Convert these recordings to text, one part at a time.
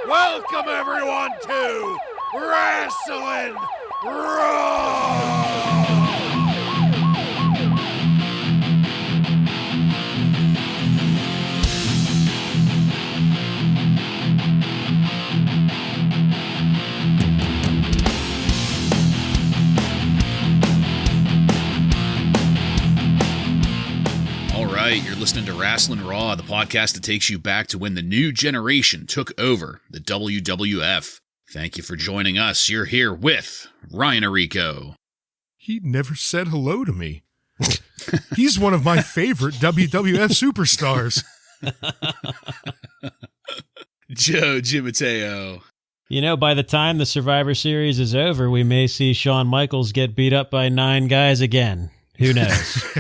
Welcome everyone to Wrasslin Raw! You're listening to Wrasslin Raw, the podcast that takes you back to when the new generation took over the WWF. Thank you for joining us. You're here with Ryan Arico. He never said hello to me. He's one of my favorite WWF superstars. Joe Gimateo. You know, by the time the Survivor Series is over, we may see Shawn Michaels get beat up by 9 guys again. Who knows?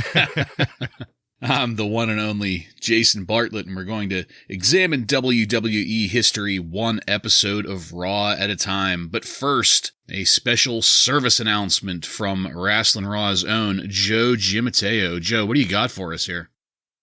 I'm the one and only Jason Bartlett, and we're going to examine WWE history one episode of Raw at a time. But first, a special service announcement from Wrasslin Raw's own Joe Gimateo. Joe, what do you got for us here?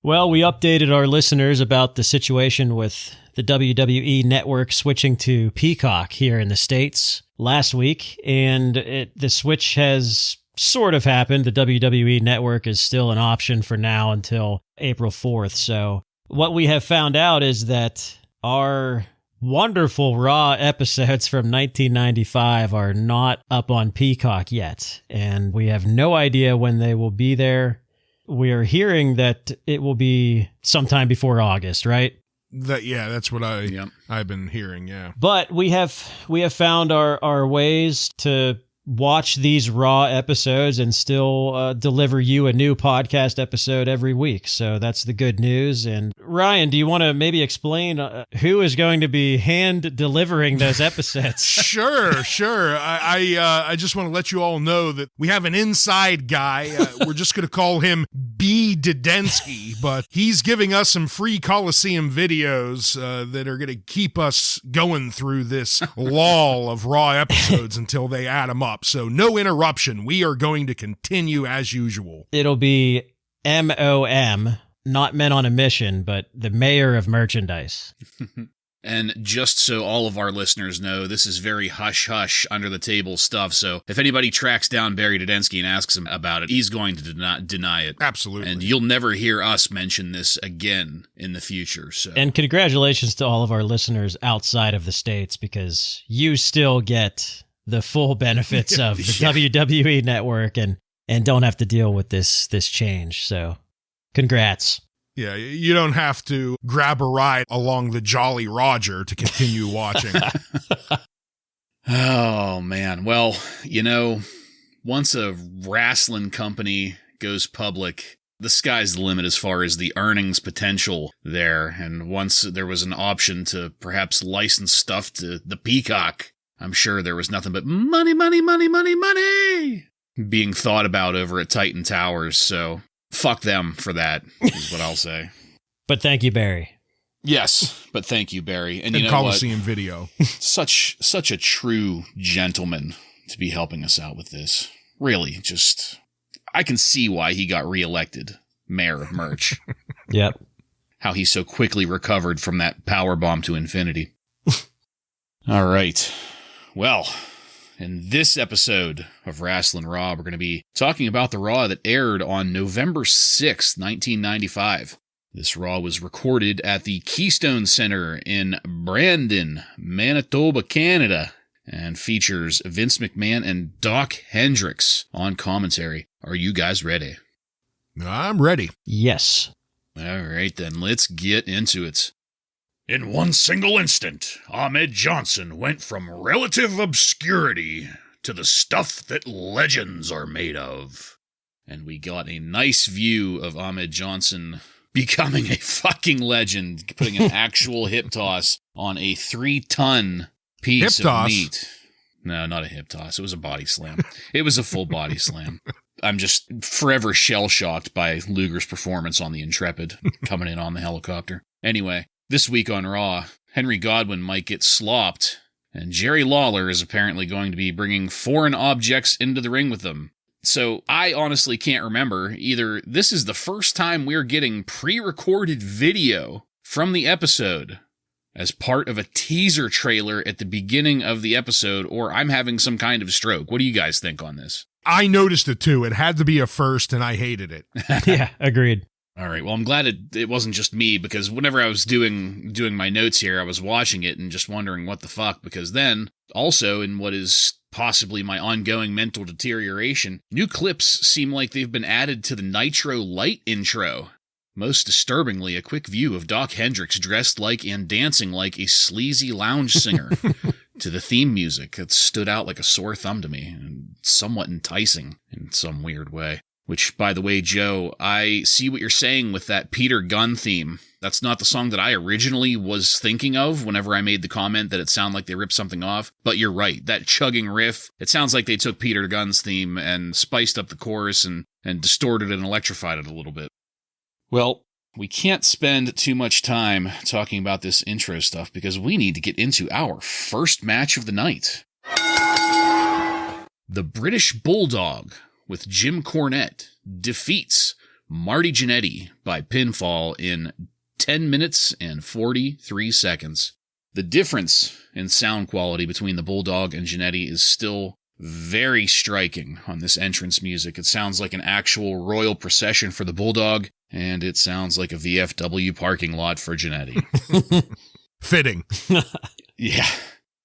Well, we updated our listeners about the situation with the WWE Network switching to Peacock here in the States last week, and the switch has sort of happened. The WWE Network is still an option for now until April 4th. So what we have found out is that our wonderful Raw episodes from 1995 are not up on Peacock yet, and we have no idea when they will be there. We are hearing that it will be sometime before August, right? That's what I've been hearing, yeah. But we have found our ways to watch these Raw episodes and still deliver you a new podcast episode every week. So that's the good news. And Ryan, do you want to maybe explain who is going to be hand delivering those episodes? Sure. I just want to let you all know that we have an inside guy. We're just going to call him B. Didensky, but he's giving us some free Coliseum videos that are going to keep us going through this lull of Raw episodes until they add them up. So no interruption. We are going to continue as usual. It'll be MOM, not Men on a Mission, but the Mayor of Merchandise. And just so all of our listeners know, this is very hush-hush, under-the-table stuff, so if anybody tracks down Barry Didensky and asks him about it, he's going to deny it. Absolutely. And you'll never hear us mention this again in the future. So. And congratulations to all of our listeners outside of the States, because you still get the full benefits of the WWE Network and don't have to deal with this change. So congrats. Yeah, you don't have to grab a ride along the Jolly Roger to continue watching. Oh, man. Well, you know, once a wrestling company goes public, the sky's the limit as far as the earnings potential there. And once there was an option to perhaps license stuff to the Peacock, I'm sure there was nothing but money being thought about over at Titan Towers. So fuck them for that, is what I'll say. But thank you, Barry. Yes, but thank you, Barry. And you know Coliseum what? video. Such a true gentleman to be helping us out with this. Really, just, I can see why he got reelected mayor of Merch. Yep. How he so quickly recovered from that power bomb to infinity. All right. Well, in this episode of Wrasslin Raw, we're going to be talking about the Raw that aired on November 6th, 1995. This Raw was recorded at the Keystone Center in Brandon, Manitoba, Canada, and features Vince McMahon and Doc Hendricks on commentary. Are you guys ready? I'm ready. Yes. All right, then let's get into it. In one single instant, Ahmed Johnson went from relative obscurity to the stuff that legends are made of. And we got a nice view of Ahmed Johnson becoming a fucking legend, putting an actual hip toss on a 3-ton piece of meat. No, not a hip toss. It was a body slam. It was a full body slam. I'm just forever shell-shocked by Luger's performance on the Intrepid, coming in on the helicopter. Anyway, this week on Raw, Henry Godwin might get slopped, and Jerry Lawler is apparently going to be bringing foreign objects into the ring with them. So I honestly can't remember. Either this is the first time we're getting pre-recorded video from the episode, as part of a teaser trailer at the beginning of the episode, or I'm having some kind of stroke. What do you guys think on this? I noticed it too. It had to be a first, and I hated it. Yeah, agreed. All right. Well, I'm glad it wasn't just me, because whenever I was doing my notes here, I was watching it and just wondering what the fuck, because then also in what is possibly my ongoing mental deterioration, new clips seem like they've been added to the Nitro Light intro. Most disturbingly, a quick view of Doc Hendrix dressed like and dancing like a sleazy lounge singer to the theme music that stood out like a sore thumb to me, and somewhat enticing in some weird way. Which, by the way, Joe, I see what you're saying with that Peter Gunn theme. That's not the song that I originally was thinking of whenever I made the comment that it sounded like they ripped something off. But you're right, that chugging riff, it sounds like they took Peter Gunn's theme and spiced up the chorus and distorted and electrified it a little bit. Well, we can't spend too much time talking about this intro stuff because we need to get into our first match of the night. The British Bulldog with Jim Cornette defeats Marty Jannetty by pinfall in 10 minutes and 43 seconds. The difference in sound quality between the Bulldog and Gennetti is still very striking on this entrance music. It sounds like an actual royal procession for the Bulldog, and it sounds like a VFW parking lot for Gennetti. Fitting. Yeah.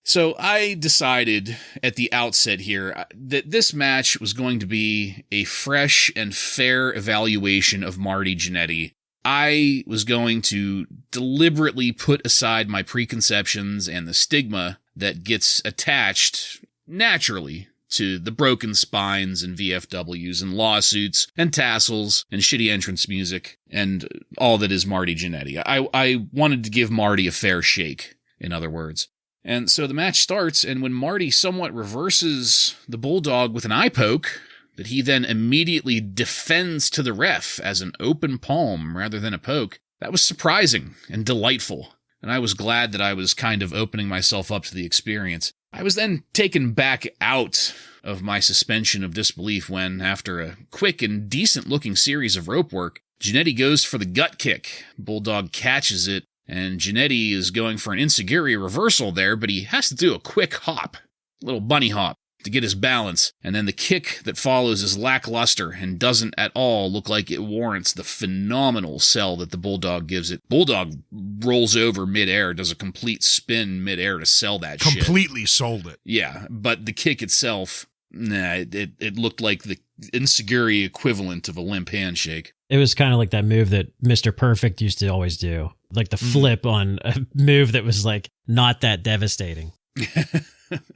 So I decided at the outset here that this match was going to be a fresh and fair evaluation of Marty Jannetty. I was going to deliberately put aside my preconceptions and the stigma that gets attached naturally to the broken spines and VFWs and lawsuits and tassels and shitty entrance music and all that is Marty Jannetty. I wanted to give Marty a fair shake, in other words. And so the match starts, and when Marty somewhat reverses the Bulldog with an eye poke, that he then immediately defends to the ref as an open palm rather than a poke, that was surprising and delightful. And I was glad that I was kind of opening myself up to the experience. I was then taken back out of my suspension of disbelief when, after a quick and decent-looking series of rope work, Gennetti goes for the gut kick. Bulldog catches it, and Gennetti is going for an enziguri reversal there, but he has to do a quick hop, a little bunny hop, to get his balance, and then the kick that follows is lackluster and doesn't at all look like it warrants the phenomenal sell that the Bulldog gives it. Bulldog rolls over midair, does a complete spin midair to sell that shit. Completely sold it. Yeah, but the kick itself, it looked like the enziguri equivalent of a limp handshake. It was kind of like that move that Mr. Perfect used to always do. Like the flip on a move that was like not that devastating.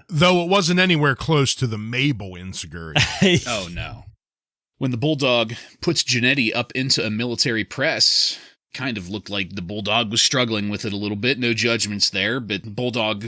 Though it wasn't anywhere close to the Mabel enziguri. Oh, no. When the Bulldog puts Gennetti up into a military press, kind of looked like the Bulldog was struggling with it a little bit. No judgments there, but Bulldog,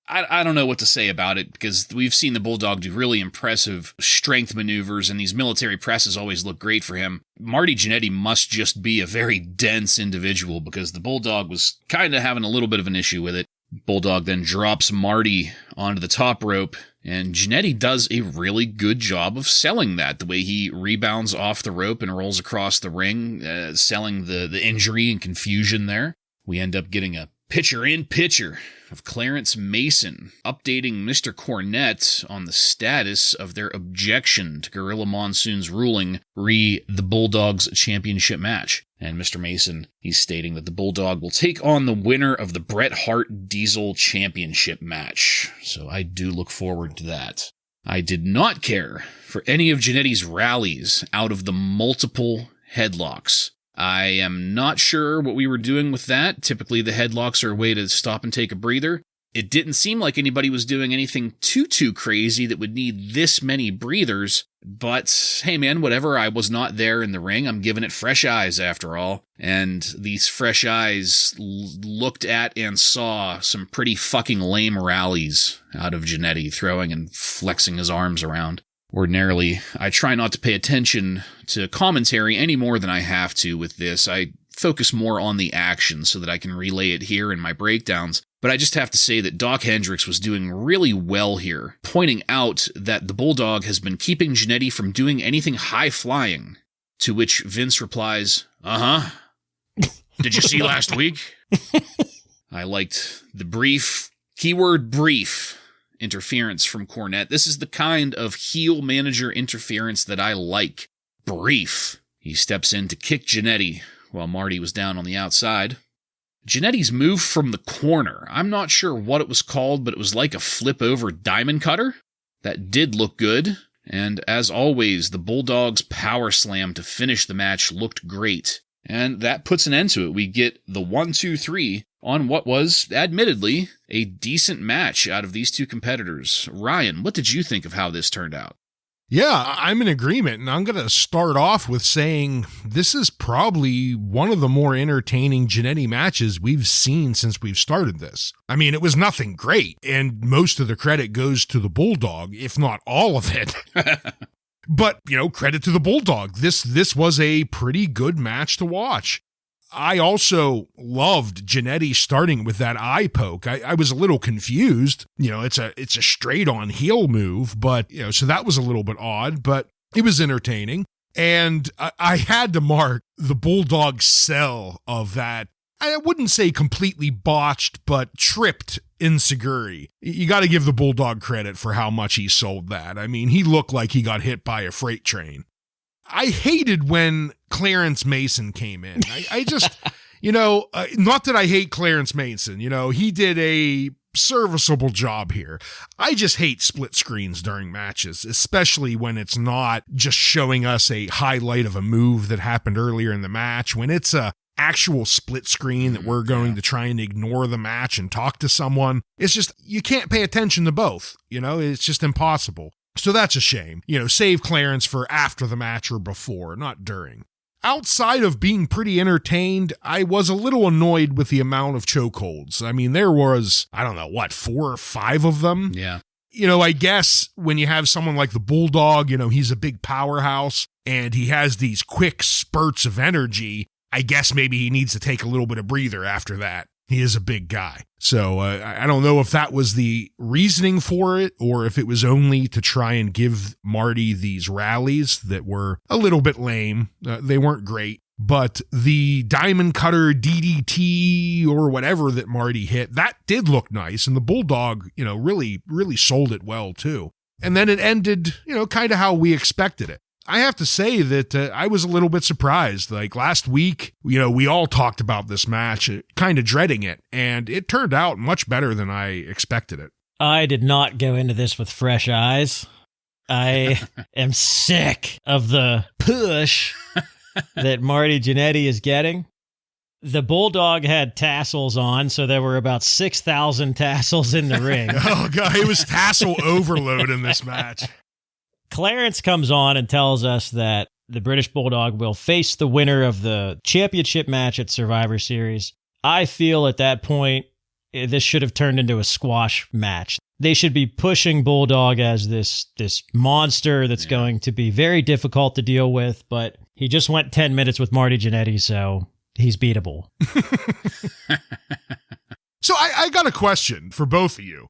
I don't know what to say about it, because we've seen the Bulldog do really impressive strength maneuvers, and these military presses always look great for him. Marty Jannetty must just be a very dense individual, because the Bulldog was kind of having a little bit of an issue with it. Bulldog then drops Marty onto the top rope, and Gennetti does a really good job of selling that, the way he rebounds off the rope and rolls across the ring, selling the injury and confusion there. We end up getting a picture-in-picture of Clarence Mason updating Mr. Cornette on the status of their objection to Gorilla Monsoon's ruling re the Bulldog's championship match. And Mr. Mason, he's stating that the Bulldog will take on the winner of the Bret Hart Diesel Championship match. So I do look forward to that. I did not care for any of Gennetti's rallies out of the multiple headlocks. I am not sure what we were doing with that. Typically, the headlocks are a way to stop and take a breather. It didn't seem like anybody was doing anything too crazy that would need this many breathers. But, hey man, whatever. I was not there in the ring. I'm giving it fresh eyes after all. And these fresh eyes looked at and saw some pretty fucking lame rallies out of Gennetti, throwing and flexing his arms around. Ordinarily, I try not to pay attention to commentary any more than I have to with this. I focus more on the action so that I can relay it here in my breakdowns. But I just have to say that Doc Hendrix was doing really well here, pointing out that the Bulldog has been keeping Gennetti from doing anything high-flying, to which Vince replies, "Uh-huh. Did you see last week?" I liked the brief, keyword brief, interference from Cornette. This is the kind of heel manager interference that I like. Brief. He steps in to kick Gennetti while Marty was down on the outside. Gennetti's move from the corner. I'm not sure what it was called, but it was like a flip-over diamond cutter. That did look good. And as always, the Bulldog's power slam to finish the match looked great. And that puts an end to it. We get the 1, 2, 3 on what was, admittedly, a decent match out of these two competitors. Ryan, what did you think of how this turned out? Yeah, I'm in agreement, and I'm going to start off with saying this is probably one of the more entertaining Gennetti matches we've seen since we've started this. I mean, it was nothing great, and most of the credit goes to the Bulldog, if not all of it. But, credit to the Bulldog. This was a pretty good match to watch. I also loved Gennetti starting with that eye poke. I was a little confused. It's a straight-on heel move, but, so that was a little bit odd, but it was entertaining. And I had to mark the Bulldog sell of that. I wouldn't say completely botched, but tripped enziguri. You got to give the Bulldog credit for how much he sold that. I mean, he looked like he got hit by a freight train. I hated when Clarence Mason came in. I just, not that I hate Clarence Mason, he did a serviceable job here. I just hate split screens during matches, especially when it's not just showing us a highlight of a move that happened earlier in the match. When it's a actual split screen that we're going to try and ignore the match and talk to someone, it's just, you can't pay attention to both, it's just impossible. So that's a shame. Save Clarence for after the match or before, not during. Outside of being pretty entertained, I was a little annoyed with the amount of chokeholds. I mean, there was, 4 or 5 of them? Yeah. I guess when you have someone like the Bulldog, he's a big powerhouse and he has these quick spurts of energy. I guess maybe he needs to take a little bit of breather after that. He is a big guy. So I don't know if that was the reasoning for it or if it was only to try and give Marty these rallies that were a little bit lame. They weren't great. But the Diamond Cutter DDT or whatever that Marty hit, that did look nice. And the Bulldog, really, really sold it well too. And then it ended, kind of how we expected it. I have to say that I was a little bit surprised. Like last week, we all talked about this match, kind of dreading it, and it turned out much better than I expected it. I did not go into this with fresh eyes. I am sick of the push that Marty Jannetty is getting. The Bulldog had tassels on, so there were about 6,000 tassels in the ring. Oh, God, it was tassel overload in this match. Clarence comes on and tells us that the British Bulldog will face the winner of the championship match at Survivor Series. I feel at that point, this should have turned into a squash match. They should be pushing Bulldog as this monster that's going to be very difficult to deal with, but he just went 10 minutes with Marty Jannetty, so he's beatable. So I got a question for both of you.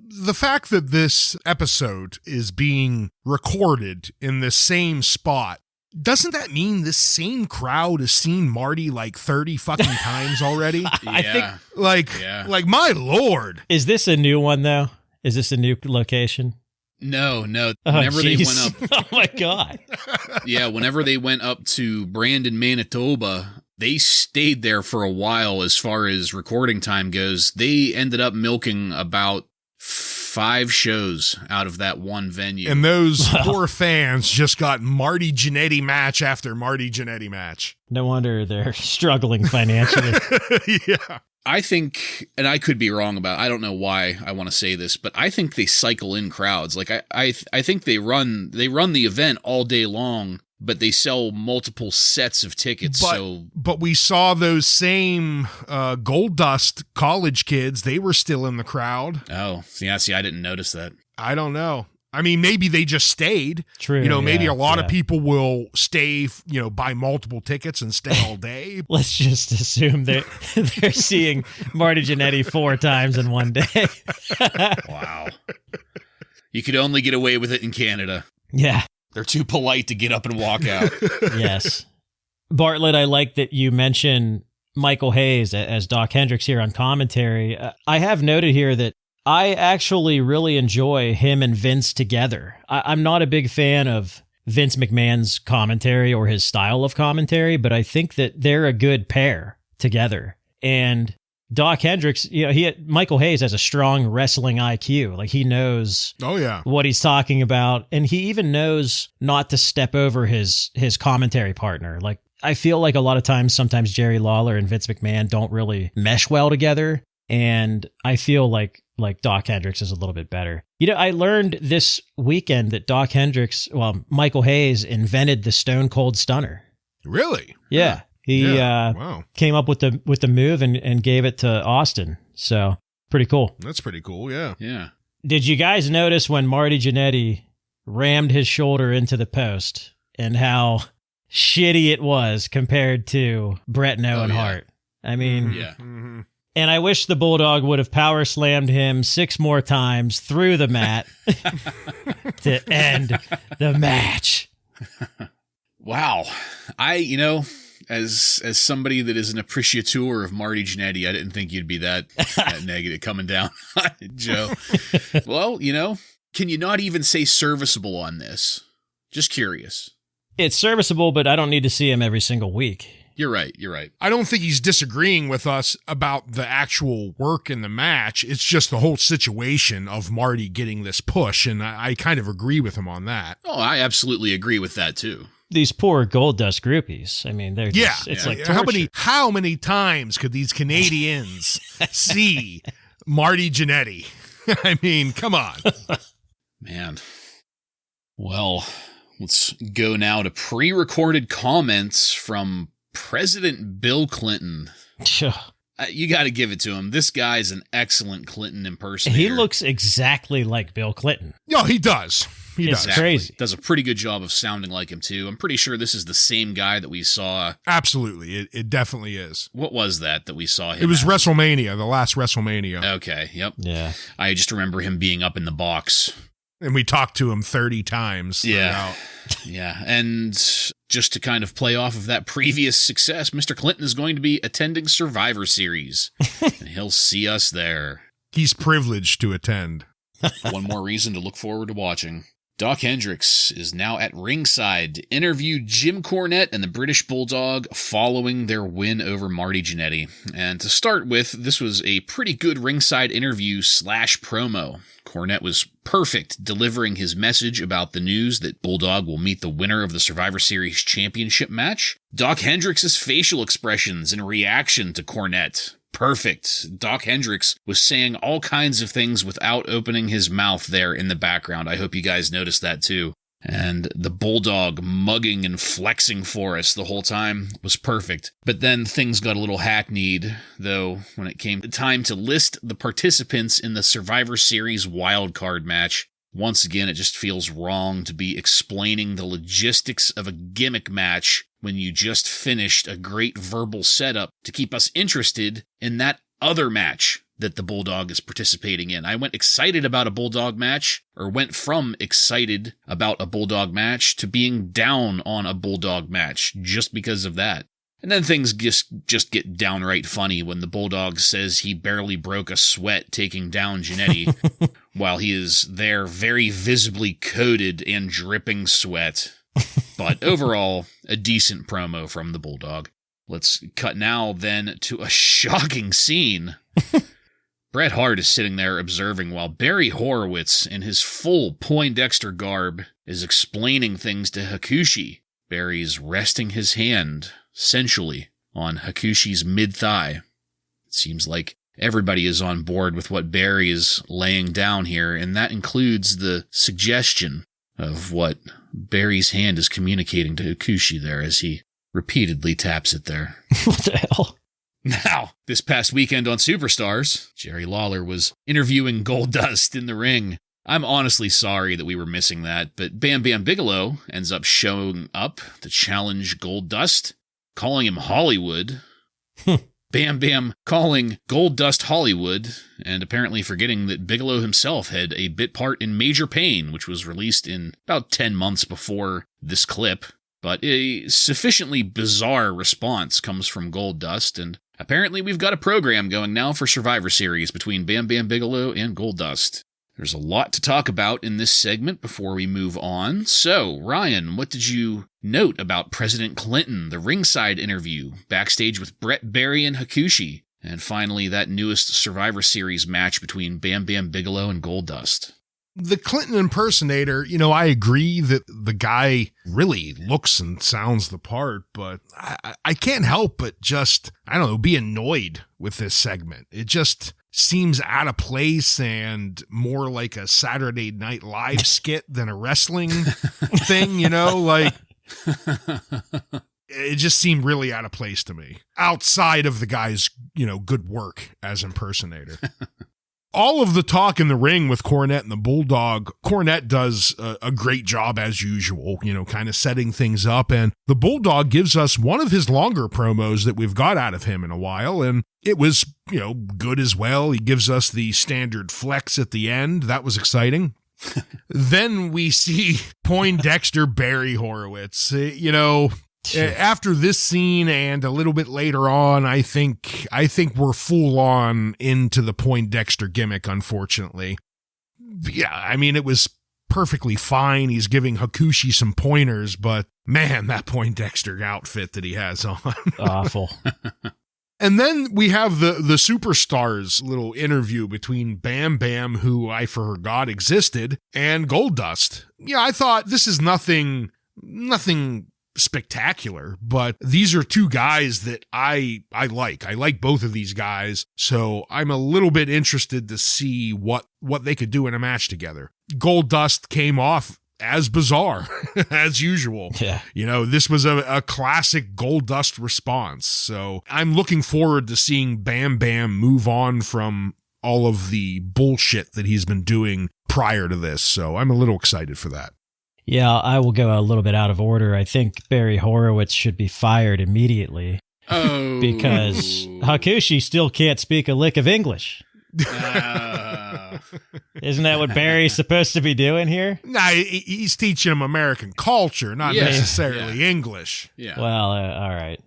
The fact that this episode is being recorded in the same spot, doesn't that mean this same crowd has seen Marty like 30 fucking times already? I think, like my Lord. Is this a new one though? Is this a new location? No. Oh, whenever they geez. went up, oh my God. Yeah, whenever they went up to Brandon, Manitoba, they stayed there for a while. As far as recording time goes, they ended up milking about 5 shows out of that one venue. And those poor fans just got Marty Jannetty match after Marty Jannetty match. No wonder they're struggling financially. Yeah. I think, and I could be wrong about, I don't know why I want to say this, but I think they cycle in crowds. Like I think they run the event all day long, but they sell multiple sets of tickets. But we saw those same Gold Dust college kids. They were still in the crowd. Oh, yeah. See, I didn't notice that. I don't know. I mean, maybe they just stayed. True. Maybe a lot of people will stay, buy multiple tickets and stay all day. Let's just assume they're seeing Marty Jannetty 4 times in one day. Wow. You could only get away with it in Canada. Yeah. They're too polite to get up and walk out. Yes. Bartlett, I like that you mention Michael Hayes as Doc Hendricks here on commentary, I have noted here that I actually really enjoy him and Vince together. I'm not a big fan of Vince McMahon's commentary or his style of commentary, but I think that they're a good pair together. And Doc Hendricks, Michael Hayes has a strong wrestling IQ. Like, he knows what he's talking about, and he even knows not to step over his commentary partner. Like, I feel like a lot of times, sometimes Jerry Lawler and Vince McMahon don't really mesh well together, and I feel like Doc Hendricks is a little bit better. I learned this weekend that Michael Hayes invented the Stone Cold Stunner. Really? Yeah. He came up with the move and gave it to Austin. So pretty cool. That's pretty cool. Yeah. Yeah. Did you guys notice when Marty Jannetty rammed his shoulder into the post and how shitty it was compared to Bret and Owen Hart? I mean, yeah. Mm-hmm. And I wish the Bulldog would have power slammed him 6 more times through the mat to end the match. Wow. As somebody that is an appreciateur of Marty Jannetty, I didn't think you'd be that negative coming down, Joe. Well, can you not even say serviceable on this? Just curious. It's serviceable, but I don't need to see him every single week. You're right. I don't think he's disagreeing with us about the actual work in the match. It's just the whole situation of Marty getting this push, and I kind of agree with him on that. Oh, I absolutely agree with that, too. These poor Goldust groupies. I mean, they're just, it's like torture. How many times could these Canadians see Marty Jannetty? I mean, come on. Man. Well, let's go now to pre-recorded comments from President Bill Clinton. You got to give it to him. This guy's an excellent Clinton impersonator. He looks exactly like Bill Clinton. No, he does. It's crazy. Does a pretty good job of sounding like him, too. I'm pretty sure this is the same guy that we saw. Absolutely. It definitely is. What was that we saw him It was at? WrestleMania, the last WrestleMania. Okay, yep. Yeah. I just remember him being up in the box. And we talked to him 30 times. Yeah. Yeah. And just to kind of play off of that previous success, Mr. Clinton is going to be attending Survivor Series. And he'll see us there. He's privileged to attend. One more reason to look forward to watching. Doc Hendricks is now at ringside to interview Jim Cornette and the British Bulldog following their win over Marty Jannetty. And to start with, this was a pretty good ringside interview / promo. Cornette was perfect delivering his message about the news that Bulldog will meet the winner of the Survivor Series championship match. Doc Hendricks' facial expressions in reaction to Cornette. Perfect. Doc Hendricks was saying all kinds of things without opening his mouth there in the background. I hope you guys noticed that too. And the Bulldog mugging and flexing for us the whole time was perfect. But then things got a little hackneyed, though, when it came time to list the participants in the Survivor Series wildcard match. Once again, it just feels wrong to be explaining the logistics of a gimmick match when you just finished a great verbal setup to keep us interested in that other match that the Bulldog is participating in. I went excited about a Bulldog match, or went from excited about a Bulldog match to being down on a Bulldog match just because of that. And then things just get downright funny when the Bulldog says he barely broke a sweat taking down Gennetti while he is there very visibly coated and dripping sweat. But overall, a decent promo from the Bulldog. Let's cut now then to a shocking scene. Bret Hart is sitting there observing while Barry Horowitz, in his full poindexter garb, is explaining things to Hakushi. Barry's resting his hand, sensually, on Hakushi's mid-thigh. It seems like everybody is on board with what Barry is laying down here, and that includes the suggestion of what Barry's hand is communicating to Hakushi there as he repeatedly taps it there. What the hell? Now, this past weekend on Superstars, Jerry Lawler was interviewing Goldust in the ring. I'm honestly sorry that we were missing that, but Bam Bam Bigelow ends up showing up to challenge Goldust, calling him Hollywood. Bam Bam calling Goldust Hollywood, and apparently forgetting that Bigelow himself had a bit part in Major Pain, which was released in about 10 months before this clip. But a sufficiently bizarre response comes from Goldust, and Apparently, we've got a program going now for Survivor Series between Bam Bam Bigelow and Goldust. There's a lot to talk about in this segment before we move on. So, Ryan, what did you note about President Clinton, the ringside interview, backstage with Bret, Barry, and Hakushi, and finally that newest Survivor Series match between Bam Bam Bigelow and Goldust? The Clinton impersonator, I agree that the guy really looks and sounds the part, but I can't help but just, be annoyed with this segment. It just seems out of place and more like a Saturday Night Live skit than a wrestling thing, it just seemed really out of place to me, outside of the guy's, good work as impersonator. All of the talk in the ring with Cornette and the Bulldog, Cornette does a great job as usual, kind of setting things up. And the Bulldog gives us one of his longer promos that we've got out of him in a while. And it was, good as well. He gives us the standard flex at the end. That was exciting. Then we see Poindexter Barry Horowitz, after this scene and a little bit later on, I think we're full on into the Poindexter gimmick, unfortunately. Yeah, it was perfectly fine. He's giving Hakushi some pointers, but man, that Poindexter outfit that he has on. Awful. And then we have the Superstars little interview between Bam Bam, who I forgot existed, and Goldust. Yeah, I thought this is nothing spectacular, but these are two guys that I like. I like both of these guys, so I'm a little bit interested to see what they could do in a match together. Goldust came off as bizarre as usual. Yeah. This was a classic Goldust response, so I'm looking forward to seeing Bam Bam move on from all of the bullshit that he's been doing prior to this, so I'm a little excited for that. Yeah, I will go a little bit out of order. I think Barry Horowitz should be fired immediately. Oh. Because Hakushi still can't speak a lick of English. Isn't that what Barry's supposed to be doing here? Nah, he's teaching him American culture, not necessarily English. Yeah. Well, all right.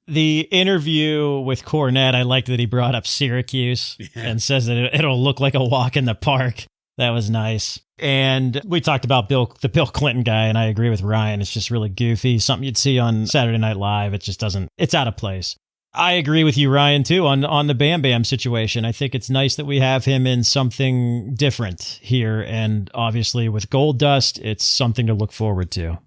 The interview with Cornette, I liked that he brought up Syracuse and says that it'll look like a walk in the park. That was nice. And we talked about the Bill Clinton guy, and I agree with Ryan. It's just really goofy. Something you'd see on Saturday Night Live. It just doesn't, it's out of place. I agree with you, Ryan, too, on the Bam Bam situation. I think it's nice that we have him in something different here. And obviously with Goldust, it's something to look forward to.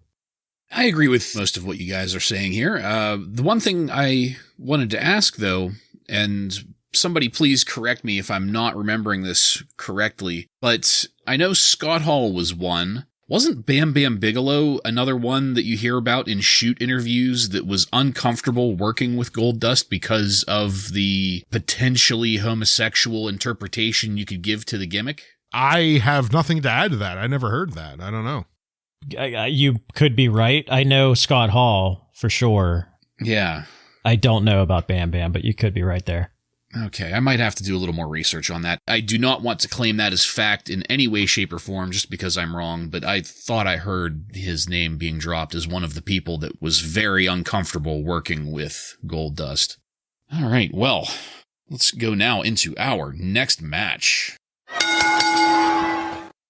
I agree with most of what you guys are saying here. The one thing I wanted to ask, though, and somebody please correct me if I'm not remembering this correctly, but I know Scott Hall was one. Wasn't Bam Bam Bigelow another one that you hear about in shoot interviews that was uncomfortable working with Goldust because of the potentially homosexual interpretation you could give to the gimmick? I have nothing to add to that. I never heard that. I don't know. You could be right. I know Scott Hall for sure. Yeah. I don't know about Bam Bam, but you could be right there. Okay, I might have to do a little more research on that. I do not want to claim that as fact in any way, shape, or form just because I'm wrong, but I thought I heard his name being dropped as one of the people that was very uncomfortable working with Goldust. All right, well, let's go now into our next match.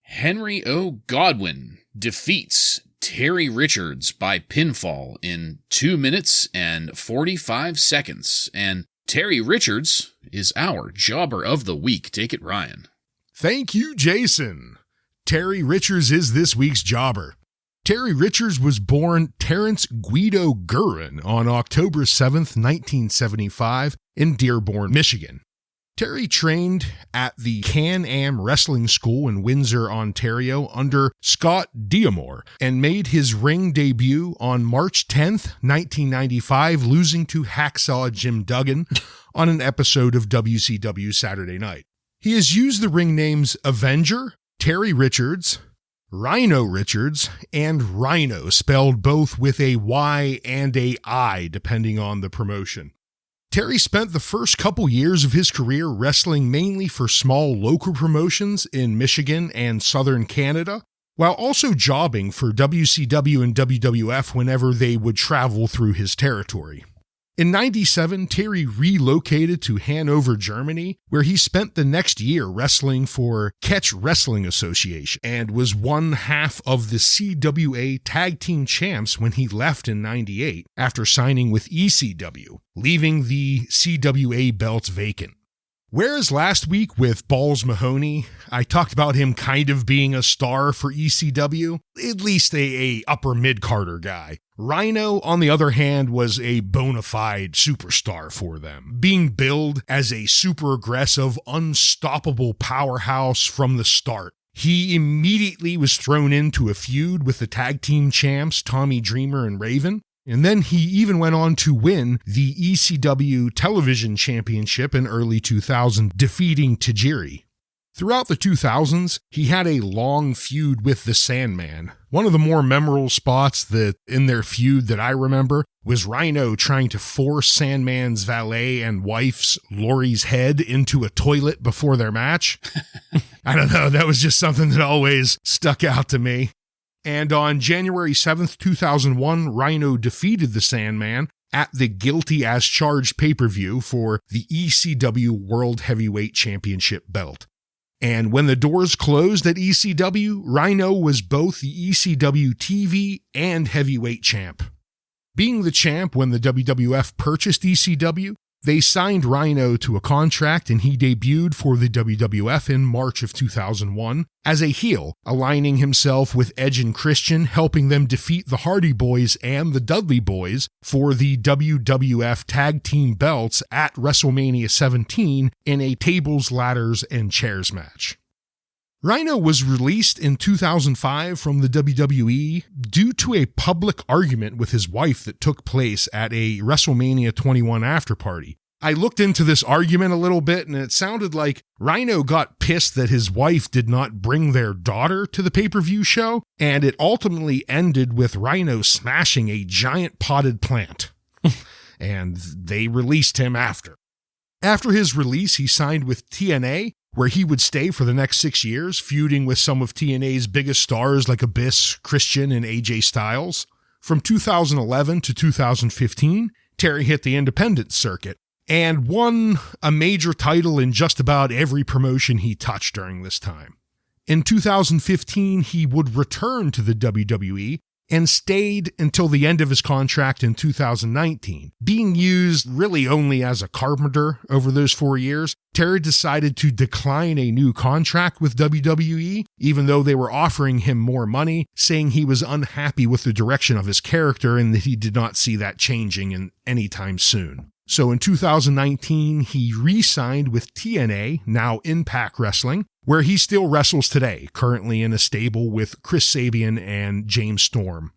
Henry O. Godwin defeats Terry Richards by pinfall in 2 minutes and 45 seconds, and Terry Richards is our Jobber of the Week. Take it, Ryan. Thank you, Jason. Terry Richards is this week's Jobber. Terry Richards was born Terrence Guido Guerin on October 7th, 1975 in Dearborn, Michigan. Terry trained at the Can-Am Wrestling School in Windsor, Ontario under Scott Diamore and made his ring debut on March 10th, 1995, losing to Hacksaw Jim Duggan on an episode of WCW Saturday Night. He has used the ring names Avenger, Terry Richards, Rhino Richards, and Rhino, spelled both with a Y and a I, depending on the promotion. Terry spent the first couple years of his career wrestling mainly for small local promotions in Michigan and southern Canada, while also jobbing for WCW and WWF whenever they would travel through his territory. In 97, Terry relocated to Hanover, Germany, where he spent the next year wrestling for Catch Wrestling Association and was one half of the CWA Tag Team Champs when he left in 98 after signing with ECW, leaving the CWA belts vacant. Whereas last week with Balls Mahoney, I talked about him kind of being a star for ECW, at least a upper mid-carder guy. Rhino, on the other hand, was a bona fide superstar for them, being billed as a super aggressive, unstoppable powerhouse from the start. He immediately was thrown into a feud with the tag team champs Tommy Dreamer and Raven, and then he even went on to win the ECW Television Championship in early 2000, defeating Tajiri. Throughout the 2000s, he had a long feud with the Sandman. One of the more memorable spots in their feud that I remember was Rhino trying to force Sandman's valet and wife's Lori's head into a toilet before their match. I don't know, that was just something that always stuck out to me. And on January 7th, 2001, Rhino defeated the Sandman at the Guilty as Charged pay-per-view for the ECW World Heavyweight Championship belt. And when the doors closed at ECW, Rhino was both the ECW TV and heavyweight champ. Being the champ when the WWF purchased ECW, they signed Rhino to a contract and he debuted for the WWF in March of 2001 as a heel, aligning himself with Edge and Christian, helping them defeat the Hardy Boys and the Dudley Boys for the WWF Tag Team belts at WrestleMania 17 in a tables, ladders, and chairs match. Rhino was released in 2005 from the WWE due to a public argument with his wife that took place at a WrestleMania 21 afterparty. I looked into this argument a little bit and it sounded like Rhino got pissed that his wife did not bring their daughter to the pay-per-view show, and it ultimately ended with Rhino smashing a giant potted plant. And they released him after. After his release, he signed with TNA, where he would stay for the next 6 years, feuding with some of TNA's biggest stars like Abyss, Christian, and AJ Styles. From 2011 to 2015, Terry hit the independent circuit and won a major title in just about every promotion he touched during this time. In 2015, he would return to the WWE and stayed until the end of his contract in 2019. Being used really only as a carpenter over those 4 years, Terry decided to decline a new contract with WWE, even though they were offering him more money, saying he was unhappy with the direction of his character and that he did not see that changing anytime soon. So in 2019, he re-signed with TNA, now Impact Wrestling, where he still wrestles today, currently in a stable with Chris Sabian and James Storm.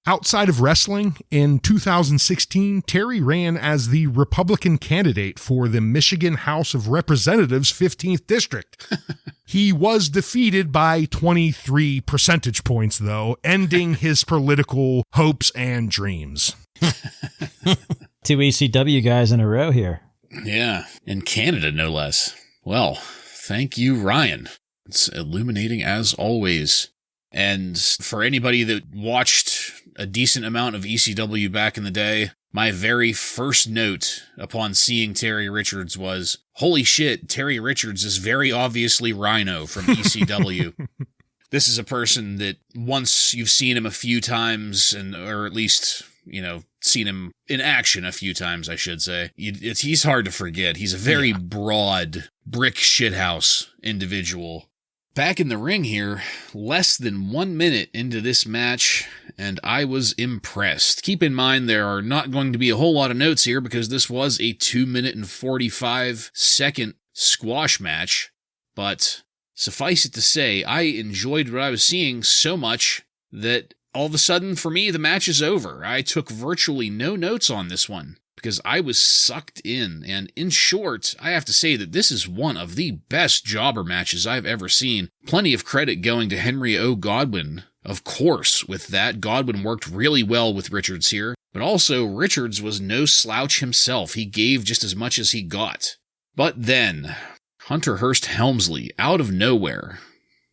Outside of wrestling, in 2016, Terry ran as the Republican candidate for the Michigan House of Representatives 15th District. He was defeated by 23 percentage points, though, ending his political hopes and dreams. 2 ECW guys in a row here. Yeah, in Canada, no less. Well, thank you, Ryan. It's illuminating as always. And for anybody that watched a decent amount of ECW back in the day, my very first note upon seeing Terry Richards was, holy shit, Terry Richards is very obviously Rhino from ECW. This is a person that once you've seen him a few times, or at least, seen him in action a few times, I should say, he's hard to forget. He's a very broad, brick shithouse individual. Back in the ring here, less than 1 minute into this match, and I was impressed. Keep in mind there are not going to be a whole lot of notes here because this was a 2 minute and 45 second squash match, but suffice it to say, I enjoyed what I was seeing so much that all of a sudden, for me, the match is over. I took virtually no notes on this one because I was sucked in. And in short, I have to say that this is one of the best jobber matches I've ever seen. Plenty of credit going to Henry O. Godwin. Of course, with that, Godwin worked really well with Richards here. But also, Richards was no slouch himself. He gave just as much as he got. But then, Hunter Hearst Helmsley, out of nowhere,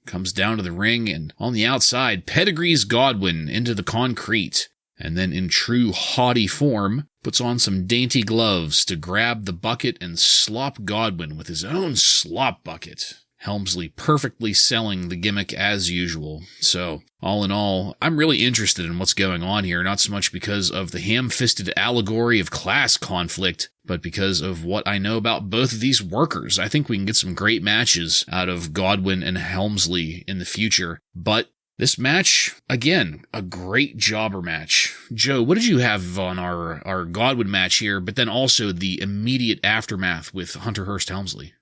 comes down to the ring, and on the outside, pedigrees Godwin into the concrete. and then in true haughty form, puts on some dainty gloves to grab the bucket and slop Godwin with his own slop bucket. Helmsley perfectly selling the gimmick as usual. So, all in all, I'm really interested in what's going on here, not so much because of the ham-fisted allegory of class conflict, but because of what I know about both of these workers. I think we can get some great matches out of Godwin and Helmsley in the future, but this match, again, a great jobber match. Joe, what did you have on our Godwin match here, but then also the immediate aftermath with Hunter Hearst Helmsley?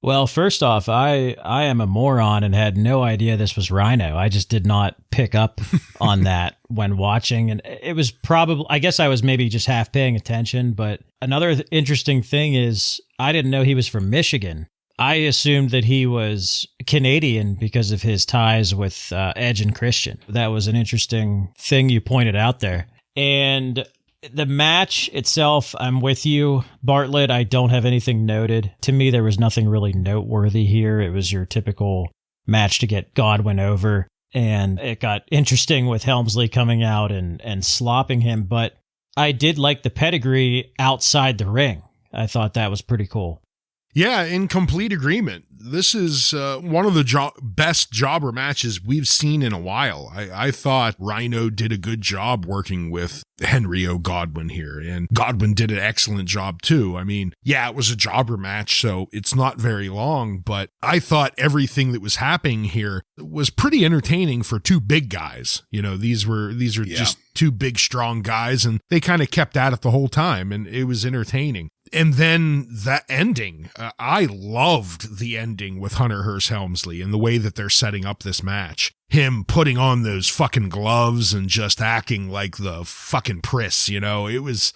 Well, first off, I am a moron and had no idea this was Rhino. I just did not pick up on that when watching. And it was probably, I guess I was maybe just half paying attention. But another interesting thing is I didn't know he was from Michigan. I assumed that he was Canadian because of his ties with Edge and Christian. That was an interesting thing you pointed out there. And the match itself, I'm with you, Bartlett. I don't have anything noted. To me, there was nothing really noteworthy here. It was your typical match to get Godwin over. And it got interesting with Helmsley coming out and slopping him. But I did like the pedigree outside the ring. I thought that was pretty cool. Yeah, in complete agreement. This is one of the best jobber matches we've seen in a while. I thought Rhino did a good job working with Henry O. Godwin here, and Godwin did an excellent job too. I mean, yeah, it was a jobber match, so it's not very long, but I thought everything that was happening here was pretty entertaining for two big guys. You know, these are just two big, strong guys, and they kind of kept at it the whole time, and it was entertaining. And then that ending, I loved the ending with Hunter Hearst Helmsley and the way that they're setting up this match. Him putting on those fucking gloves and just acting like the fucking priss, you know, it was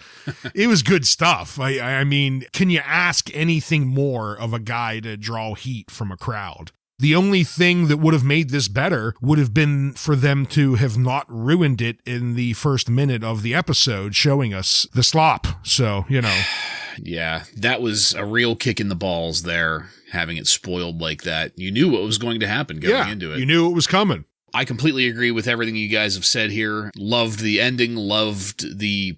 good stuff. I mean, can you ask anything more of a guy to draw heat from a crowd? The only thing that would have made this better would have been for them to have not ruined it in the first minute of the episode, showing us the slop. So, you know. Yeah, that was a real kick in the balls there, having it spoiled like that. You knew what was going to happen going into it. You knew it was coming. I completely agree with everything you guys have said here. Loved the ending, loved the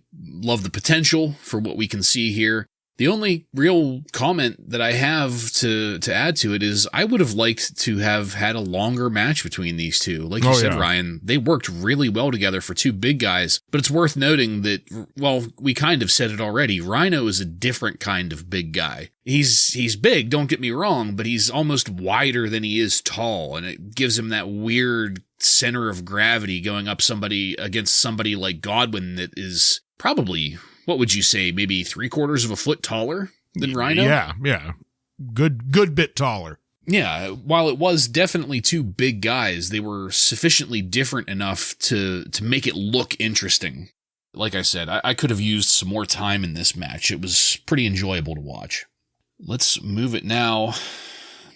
potential for what we can see here. The only real comment that I have to add to it is I would have liked to have had a longer match between these two. Like you said, Ryan, they worked really well together for two big guys, but it's worth noting that, well, we kind of said it already. Rhino is a different kind of big guy. He's big, don't get me wrong, but he's almost wider than he is tall, and it gives him that weird center of gravity going up against somebody like Godwin that is probably, what would you say, maybe 3/4 of a foot taller than Rhino? Yeah. Good bit taller. Yeah, while it was definitely two big guys, they were sufficiently different enough to make it look interesting. Like I said, I could have used some more time in this match. It was pretty enjoyable to watch. Let's move it now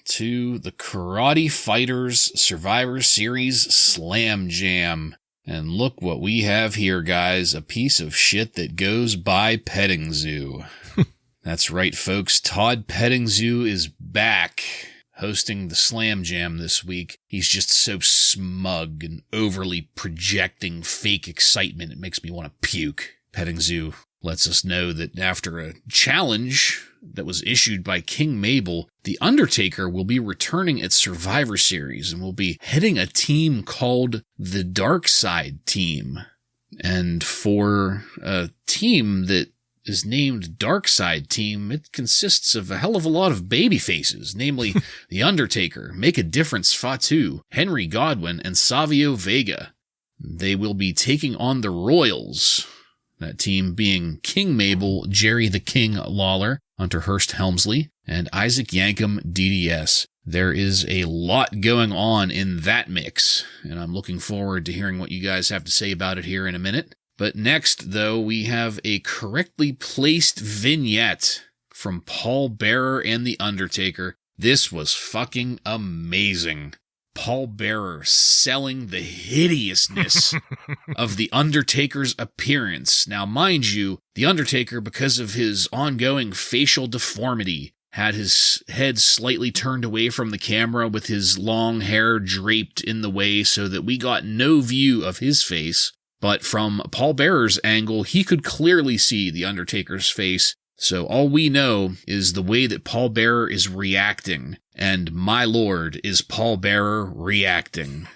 to the Karate Fighters Survivor Series Slam Jam. And look what we have here, guys. A piece of shit that goes by Petting Zoo. That's right, folks. Todd Pettingzoo is back, hosting the Slam Jam this week. He's just so smug and overly projecting fake excitement. It makes me want to puke. Pettingzoo lets us know that after a challenge that was issued by King Mabel, the Undertaker will be returning at Survivor Series and will be heading a team called the Dark Side Team. And for a team that is named Dark Side Team, it consists of a hell of a lot of baby faces, namely the Undertaker, Make a Difference Fatu, Henry Godwin, and Savio Vega. They will be taking on the Royals, that team being King Mabel, Jerry the King Lawler, Hunter Hearst Helmsley, and Isaac Yankum DDS. There is a lot going on in that mix, and I'm looking forward to hearing what you guys have to say about it here in a minute. But next, though, we have a correctly placed vignette from Paul Bearer and The Undertaker. This was fucking amazing. Paul Bearer selling the hideousness of The Undertaker's appearance. Now, mind you, The Undertaker, because of his ongoing facial deformity, had his head slightly turned away from the camera with his long hair draped in the way so that we got no view of his face. But from Paul Bearer's angle, he could clearly see the Undertaker's face. So all we know is the way that Paul Bearer is reacting. And my lord, is Paul Bearer reacting.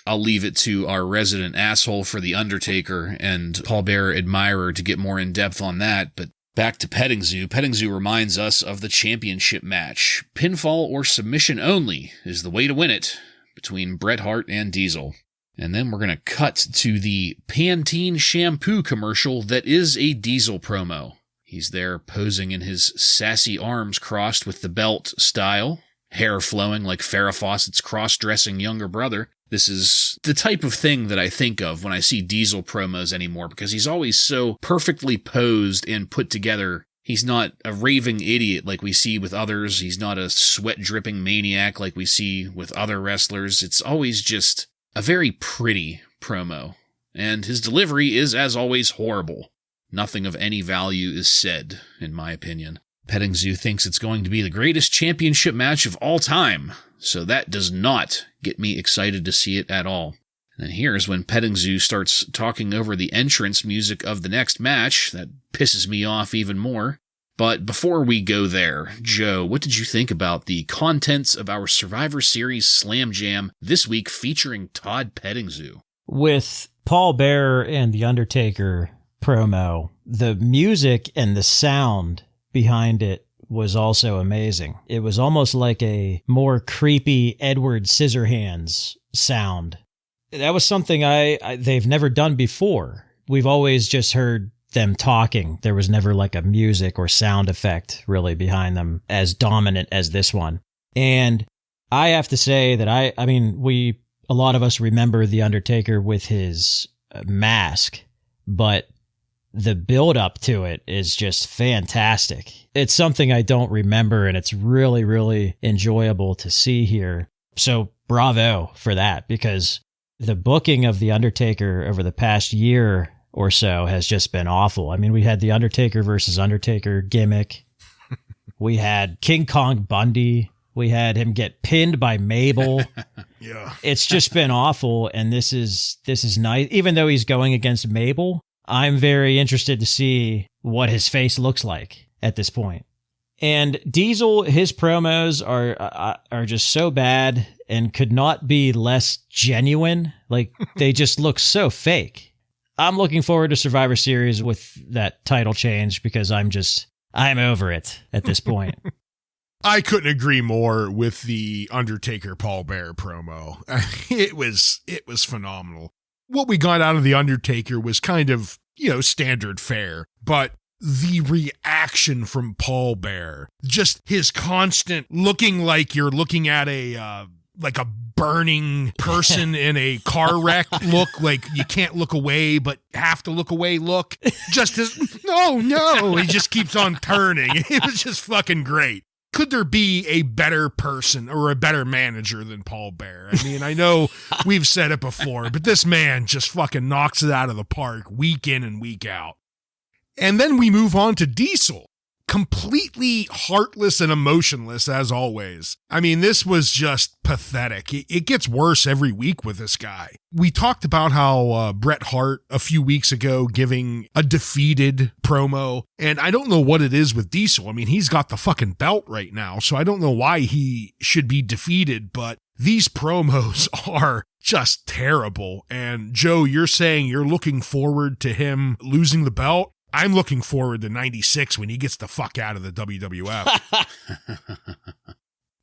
I'll leave it to our resident asshole for The Undertaker and Paul Bearer admirer to get more in depth on that, but back to Petting Zoo. Petting Zoo reminds us of the championship match. Pinfall or submission only is the way to win it between Bret Hart and Diesel. And then we're going to cut to the Pantene shampoo commercial that is a Diesel promo. He's there posing in his sassy arms crossed with the belt style. Hair flowing like Farrah Fawcett's cross-dressing younger brother. This is the type of thing that I think of when I see Diesel promos anymore, because he's always so perfectly posed and put together. He's not a raving idiot like we see with others. He's not a sweat-dripping maniac like we see with other wrestlers. It's always just a very pretty promo. And his delivery is, as always, horrible. Nothing of any value is said, in my opinion. Petting Zoo thinks it's going to be the greatest championship match of all time, so that does not get me excited to see it at all. And then here's when Petting Zoo starts talking over the entrance music of the next match. That pisses me off even more. But before we go there, Joe, what did you think about the contents of our Survivor Series Slam Jam this week featuring Todd Petting Zoo? With Paul Bearer and The Undertaker promo, the music and the sound behind it was also amazing. It was almost like a more creepy Edward Scissorhands sound. That was something they've never done before. We've always just heard them talking. There was never like a music or sound effect really behind them as dominant as this one. And I have to say that I mean, a lot of us remember The Undertaker with his mask, but the build up to it is just fantastic. It's something I don't remember, and it's really, really enjoyable to see here. So bravo for that, because the booking of The Undertaker over the past year or so has just been awful. I mean, we had the Undertaker versus Undertaker gimmick. We had King Kong Bundy. We had him get pinned by Mabel. Yeah. It's just been awful, and this is nice. Even though he's going against Mabel, I'm very interested to see what his face looks like at this point. And Diesel, his promos are just so bad and could not be less genuine. Like, they just look so fake. I'm looking forward to Survivor Series with that title change, because I'm over it at this point. I couldn't agree more with the Undertaker Paul Bearer promo. It was phenomenal. What we got out of The Undertaker was kind of, standard fare, but the reaction from Paul Bearer, just his constant looking like you're looking at a burning person in a car wreck look, like you can't look away but have to look away look, just as, no, he just keeps on turning. It was just fucking great. Could there be a better person or a better manager than Paul Bearer? I mean, I know we've said it before, but this man just fucking knocks it out of the park week in and week out. And then we move on to Diesel. Completely heartless and emotionless as always. I mean, this was just pathetic. It gets worse every week with this guy. We talked about how Bret Hart a few weeks ago giving a defeated promo, and I don't know what it is with Diesel. I mean, he's got the fucking belt right now, so I don't know why he should be defeated, but these promos are just terrible. And Joe, you're saying you're looking forward to him losing the belt? I'm looking forward to 96 when he gets the fuck out of the WWF.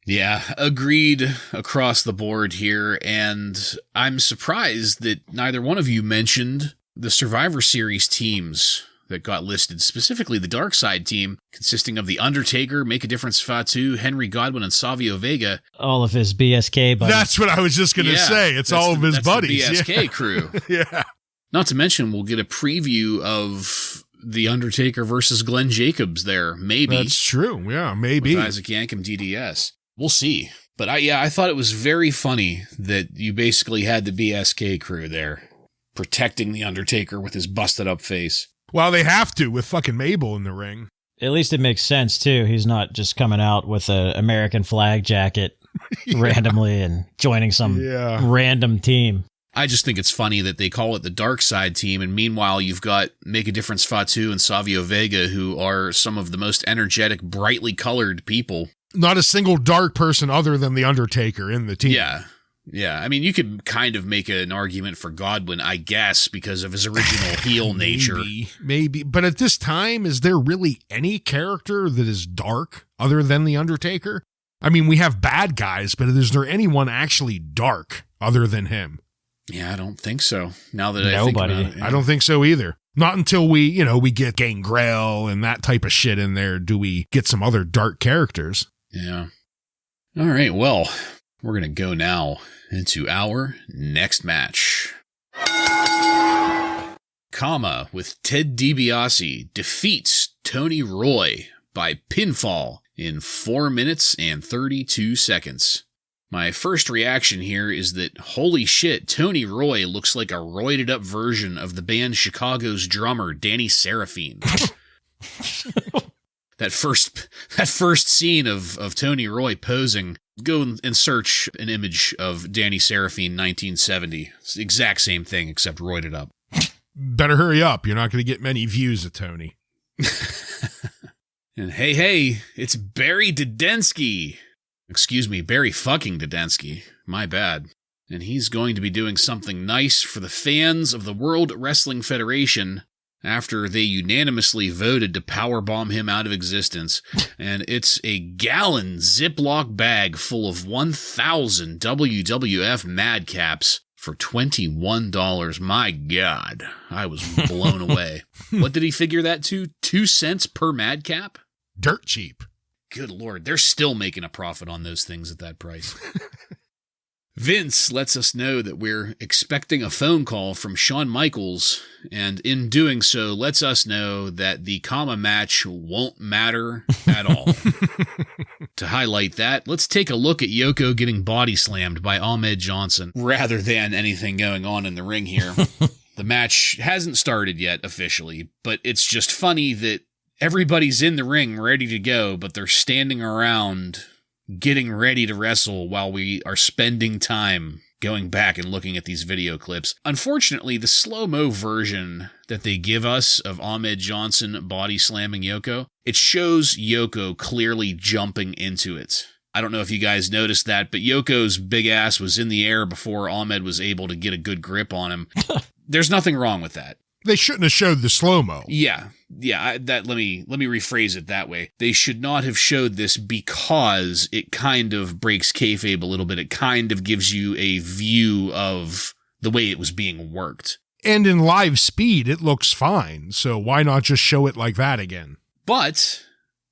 Yeah, agreed across the board here, and I'm surprised that neither one of you mentioned the Survivor Series teams that got listed, specifically the Dark Side team, consisting of The Undertaker, Make a Difference Fatu, Henry Godwin, and Savio Vega. All of his BSK buddies. That's what I was just going to say. It's all of his buddies. The BSK crew. Yeah. Not to mention, we'll get a preview of The Undertaker versus Glenn Jacobs there, maybe. That's true, yeah, maybe. With Isaac Yankum DDS. We'll see. But I thought it was very funny that you basically had the BSK crew there, protecting The Undertaker with his busted up face. Well, they have to with fucking Mabel in the ring. At least it makes sense, too. He's not just coming out with an American flag jacket randomly and joining some random team. I just think it's funny that they call it the Dark Side team, and meanwhile you've got Make a Difference Fatu and Savio Vega, who are some of the most energetic, brightly colored people. Not a single dark person other than the Undertaker in the team. Yeah. I mean, you could kind of make an argument for Godwin, I guess, because of his original heel nature. Maybe. But at this time, is there really any character that is dark other than the Undertaker? I mean, we have bad guys, but is there anyone actually dark other than him? Yeah, I don't think so. Now that I think about it. Yeah. I don't think so either. Not until we get Gangrel and that type of shit in there do we get some other dark characters. Yeah. All right, well, we're going to go now into our next match. Kama with Ted DiBiase defeats Tony Roy by pinfall in 4 minutes and 32 seconds. My first reaction here is that, holy shit, Tony Roy looks like a roided up version of the band Chicago's drummer, Danny Seraphine. That first scene of Tony Roy posing, go and search an image of Danny Seraphine 1970. It's the exact same thing, except roided up. Better hurry up. You're not going to get many views of Tony. And hey, it's Barry Didensky. Excuse me, Barry fucking Didensky. My bad. And he's going to be doing something nice for the fans of the World Wrestling Federation after they unanimously voted to powerbomb him out of existence. And it's a gallon Ziploc bag full of 1,000 WWF madcaps for $21. My God, I was blown away. What did he figure that to? 2 cents per madcap? Dirt cheap. Good Lord, they're still making a profit on those things at that price. Vince lets us know that we're expecting a phone call from Shawn Michaels, and in doing so lets us know that the Kama match won't matter at all. To highlight that, let's take a look at Yoko getting body slammed by Ahmed Johnson, rather than anything going on in the ring here. The match hasn't started yet officially, but it's just funny that everybody's in the ring ready to go, but they're standing around getting ready to wrestle while we are spending time going back and looking at these video clips. Unfortunately, the slow-mo version that they give us of Ahmed Johnson body slamming Yoko, it shows Yoko clearly jumping into it. I don't know if you guys noticed that, but Yoko's big ass was in the air before Ahmed was able to get a good grip on him. There's nothing wrong with that. They shouldn't have showed the slow-mo. Yeah. Let me rephrase it that way. They should not have showed this because it kind of breaks kayfabe a little bit. It kind of gives you a view of the way it was being worked. And in live speed, it looks fine. So why not just show it like that again? But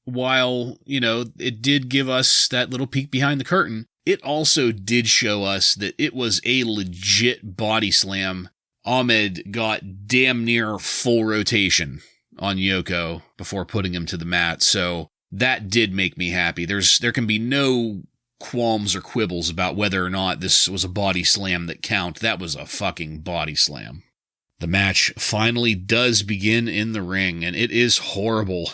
while, it did give us that little peek behind the curtain, it also did show us that it was a legit body slam. Ahmed got damn near full rotation on Yoko before putting him to the mat, so that did make me happy. There can be no qualms or quibbles about whether or not this was a body slam that count. That was a fucking body slam. The match finally does begin in the ring, and it is horrible.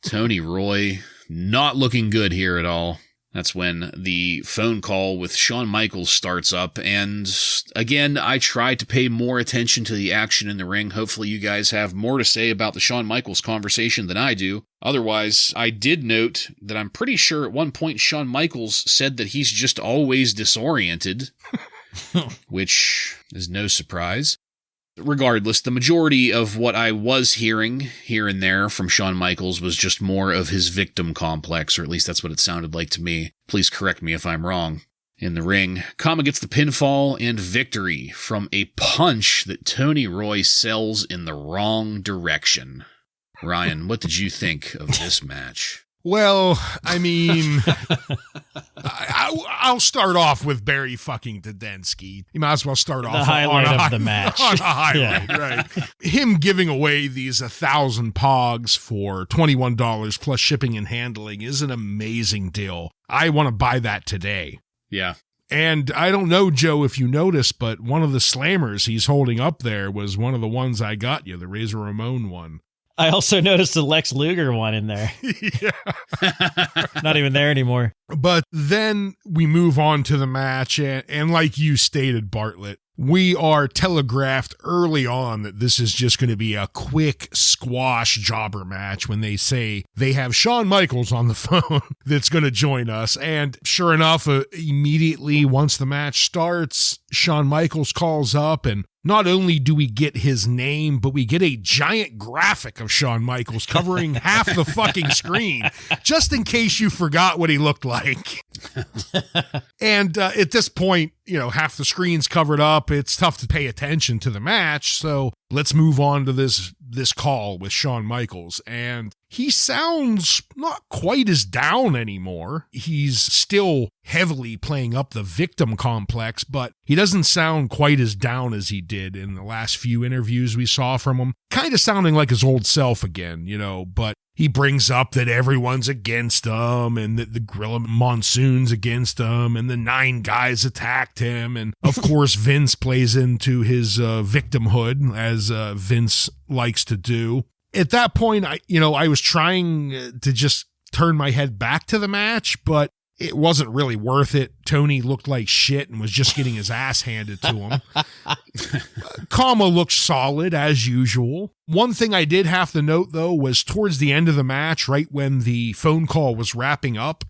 Tony Roy not looking good here at all. That's when the phone call with Shawn Michaels starts up, and again, I try to pay more attention to the action in the ring. Hopefully you guys have more to say about the Shawn Michaels conversation than I do. Otherwise, I did note that I'm pretty sure at one point Shawn Michaels said that he's just always disoriented, which is no surprise. Regardless, the majority of what I was hearing here and there from Shawn Michaels was just more of his victim complex, or at least that's what it sounded like to me. Please correct me if I'm wrong. In the ring, Kama gets the pinfall and victory from a punch that Tony Roy sells in the wrong direction. Ryan, what did you think of this match? Well, I mean, I'll start off with Barry fucking Didensky. You might as well start off the highlight on of the match. On a highlight, yeah. Right? Him giving away these 1,000 pogs for $21 plus shipping and handling is an amazing deal. I want to buy that today. Yeah. And I don't know, Joe, if you noticed, but one of the slammers he's holding up there was one of the ones I got you, the Razor Ramon one. I also noticed the Lex Luger one in there. Yeah. Not even there anymore. But then we move on to the match, and like you stated, Bartlett, We are telegraphed early on that this is just going to be a quick squash jobber match when they say they have Shawn Michaels on the phone that's going to join us. And sure enough, immediately once the match starts, Shawn Michaels calls up, and not only do we get his name, but we get a giant graphic of Shawn Michaels covering half the fucking screen, just in case you forgot what he looked like. And at this point, half the screen's covered up. It's tough to pay attention to the match. So let's move on to this call with Shawn Michaels. And he sounds not quite as down anymore. He's still heavily playing up the victim complex, but he doesn't sound quite as down as he did in the last few interviews we saw from him. Kind of sounding like his old self again, but he brings up that everyone's against him and that the Gorilla Monsoon's against him and the 9 guys attacked him. And of course, Vince plays into his victimhood, as Vince likes to do. At that point, I was trying to just turn my head back to the match, but it wasn't really worth it. Tony looked like shit and was just getting his ass handed to him. Kama looked solid as usual. One thing I did have to note, though, was towards the end of the match, right when the phone call was wrapping up,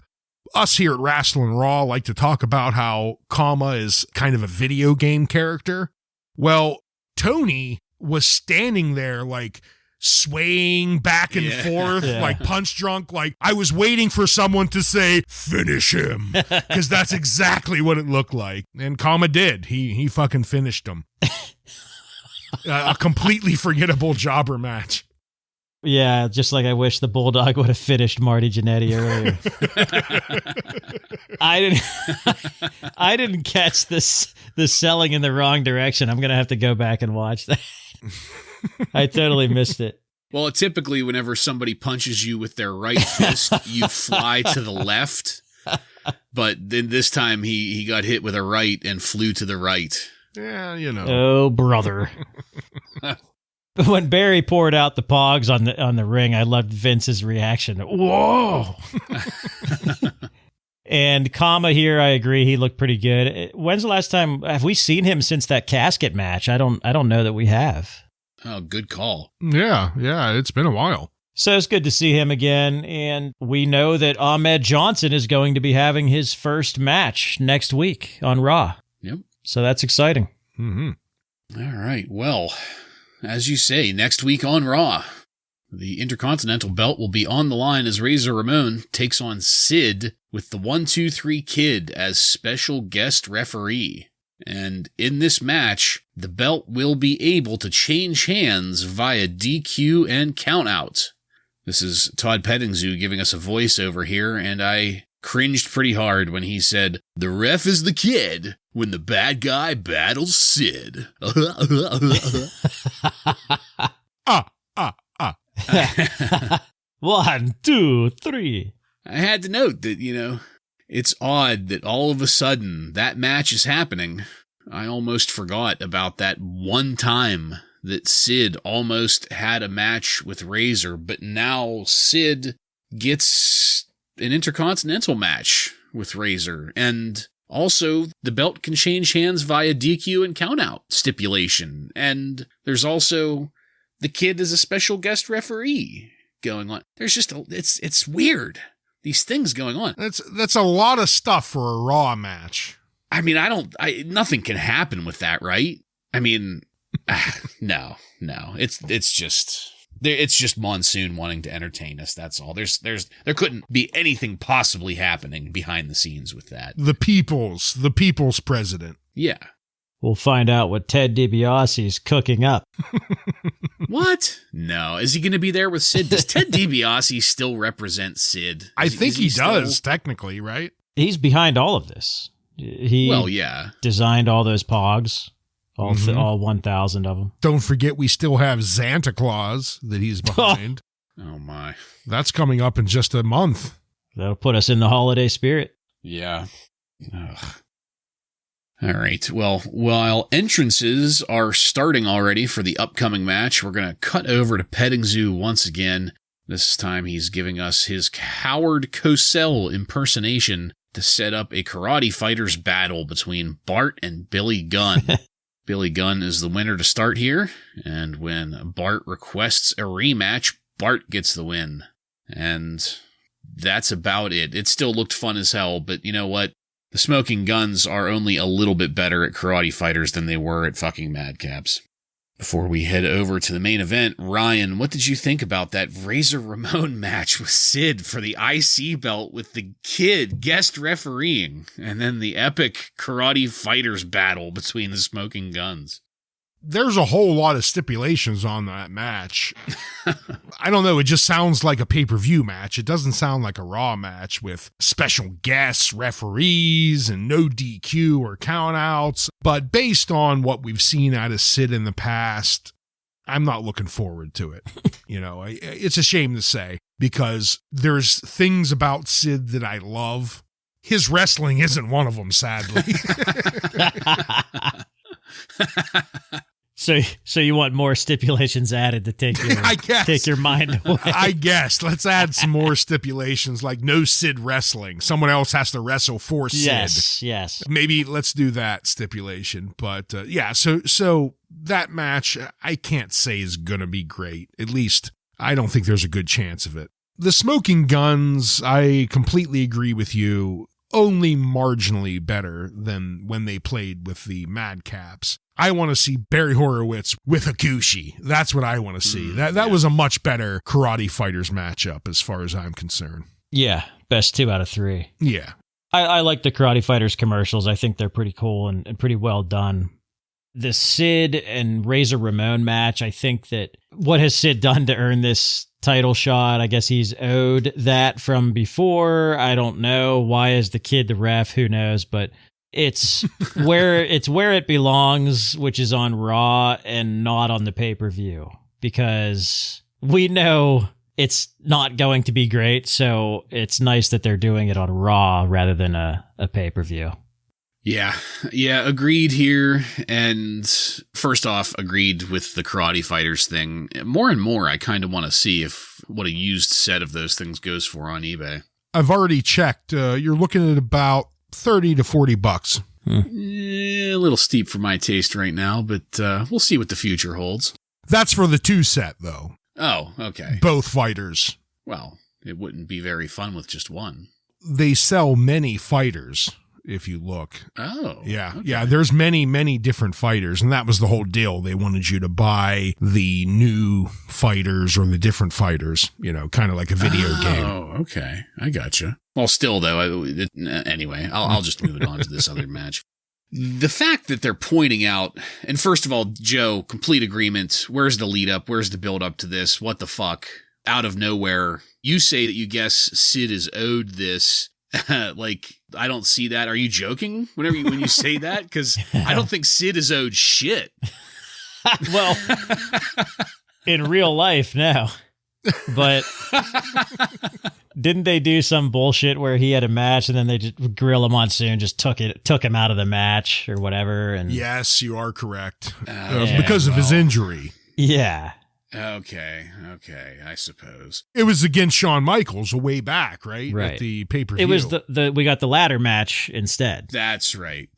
us here at Wrasslin Raw like to talk about how Kama is kind of a video game character. Well, Tony was standing there like swaying back and forth, like punch drunk. Like I was waiting for someone to say, finish him, because that's exactly what it looked like. And Kama did. He fucking finished him. A completely forgettable jobber match. Yeah, just like I wish the Bulldog would have finished Marty Jannetty earlier. I didn't catch the selling in the wrong direction. I'm gonna have to go back and watch that. I totally missed it. Well, typically whenever somebody punches you with their right fist, you fly to the left. But then this time he got hit with a right and flew to the right. Yeah, Oh, brother. When Barry poured out the pogs on the ring, I loved Vince's reaction. Whoa! And Kama here, I agree, he looked pretty good. When's the last time have we seen him since that casket match? I don't know that we have. Oh, good call. Yeah, it's been a while. So it's good to see him again, and we know that Ahmed Johnson is going to be having his first match next week on Raw. Yep. So that's exciting. Mm-hmm. All right, well, as you say, next week on Raw, the Intercontinental belt will be on the line as Razor Ramon takes on Sid with the 1-2-3 Kid as special guest referee. And in this match, the belt will be able to change hands via DQ and countout. This is Todd Pettingzoo giving us a voiceover here, and I cringed pretty hard when he said, "The ref is the Kid when the bad guy battles Sid." 1, 2, 3. I had to note that, it's odd that all of a sudden that match is happening. I almost forgot about that one time that Sid almost had a match with Razor, but now Sid gets an Intercontinental match with Razor. And also, the belt can change hands via DQ and countout stipulation. And there's also the Kid as a special guest referee going on. There's just it's weird. These things going on. That's a lot of stuff for a Raw match. I mean, nothing can happen with that, right? I mean, no. It's just Monsoon wanting to entertain us. That's all. There couldn't be anything possibly happening behind the scenes with that. The people's president. Yeah. We'll find out what Ted DiBiase is cooking up. What? No. Is he going to be there with Sid? Does Ted DiBiase still represent Sid? I think he does, technically, right? He's behind all of this. He designed all those pogs, all 1,000 of them. Don't forget we still have Santa Claus that he's behind. Oh, my. That's coming up in just a month. That'll put us in the holiday spirit. Yeah. Ugh. All right. Well, while entrances are starting already for the upcoming match, we're going to cut over to Pettingzoo once again. This time he's giving us his Howard Cosell impersonation to set up a karate fighters battle between Bart and Billy Gunn. Billy Gunn is the winner to start here, and when Bart requests a rematch, Bart gets the win. And that's about it. It still looked fun as hell, but you know what? The Smoking Guns are only a little bit better at karate fighters than they were at fucking madcaps. Before we head over to the main event, Ryan, what did you think about that Razor Ramon match with Sid for the IC belt with the Kid guest refereeing, and then the epic karate fighters battle between the Smoking Guns? There's a whole lot of stipulations on that match. I don't know. It just sounds like a pay-per-view match. It doesn't sound like a Raw match with special guests, referees, and no DQ or countouts. But based on what we've seen out of Sid in the past, I'm not looking forward to it. It's a shame to say, because there's things about Sid that I love. His wrestling isn't one of them, sadly. So you want more stipulations added to take your mind away? I guess. Let's add some more stipulations, like no Sid wrestling. Someone else has to wrestle for Sid. Yes. Maybe let's do that stipulation. But so that match, I can't say is going to be great. At least I don't think there's a good chance of it. The Smoking Guns, I completely agree with you, only marginally better than when they played with the Madcaps. I want to see Barry Horowitz with Hakushi. That's what I want to see. That was a much better karate fighters matchup as far as I'm concerned. Yeah, best 2 out of 3. Yeah. I like the karate fighters commercials. I think they're pretty cool and pretty well done. The Sid and Razor Ramon match, I think that what has Sid done to earn this title shot? I guess he's owed that from before. I don't know. Why is the Kid the ref? Who knows? But it's where it belongs, which is on Raw and not on the pay-per-view, because we know it's not going to be great. So it's nice that they're doing it on Raw rather than a pay-per-view. Yeah, agreed here. And first off, agreed with the karate fighters thing. More and more, I kind of want to see what a used set of those things goes for on eBay. I've already checked. You're looking at about $30 to $40. A little steep for my taste right now, but we'll see what the future holds. That's for the 2 set, though. Oh, okay. Both fighters. Well, it wouldn't be very fun with just one. They sell many fighters, if you look. Oh. Yeah, okay. yeah. There's many different fighters, and that was the whole deal. They wanted you to buy the new fighters or the different fighters, kind of like a video game. Oh, okay. I gotcha. Well, still, though, anyway, I'll just move it on to this other match. The fact that they're pointing out, and first of all, Joe, complete agreement. Where's the lead up? Where's the build up to this? What the fuck? Out of nowhere, you say that you guess Sid is owed this. Like, I don't see that. Are you joking when you say that? Because I don't think Sid is owed shit. Well, in real life, no. But didn't they do some bullshit where he had a match and then they just Gorilla Monsoon just took him out of the match or whatever? And yes, you are correct. Yeah, because of his injury. Yeah. Okay, I suppose. It was against Shawn Michaels a way back, right? Right. At the pay-per-view. It was we got the ladder match instead. That's right.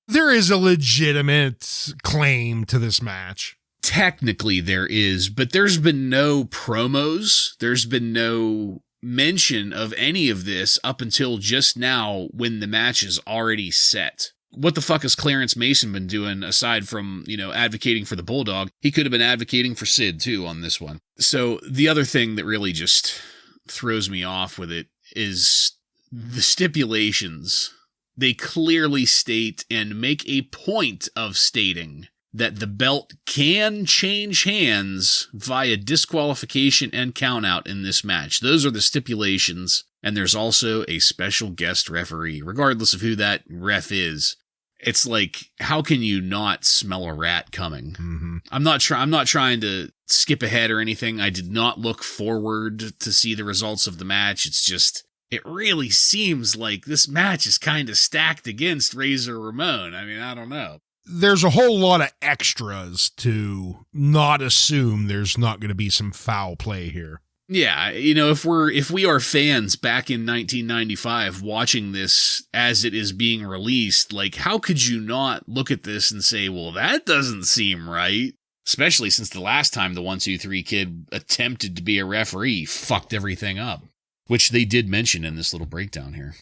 There is a legitimate claim to this match. Technically there is, but there's been no promos. There's been no mention of any of this up until just now when the match is already set. What the fuck has Clarence Mason been doing aside from, advocating for the Bulldog? He could have been advocating for Sid too on this one. So the other thing that really just throws me off with it is the stipulations. They clearly state and make a point of stating that the belt can change hands via disqualification and countout in this match. Those are the stipulations, and there's also a special guest referee, regardless of who that ref is. It's like, how can you not smell a rat coming? Mm-hmm. I'm not trying to skip ahead or anything. I did not look forward to see the results of the match. It's just, it really seems like this match is kind of stacked against Razor Ramon. I mean, I don't know. There's a whole lot of extras to not assume there's not going to be some foul play here. Yeah, if we are fans back in 1995 watching this as it is being released, like, how could you not look at this and say, well, that doesn't seem right? Especially since the last time the 1-2-3 Kid attempted to be a referee, fucked everything up, which they did mention in this little breakdown here.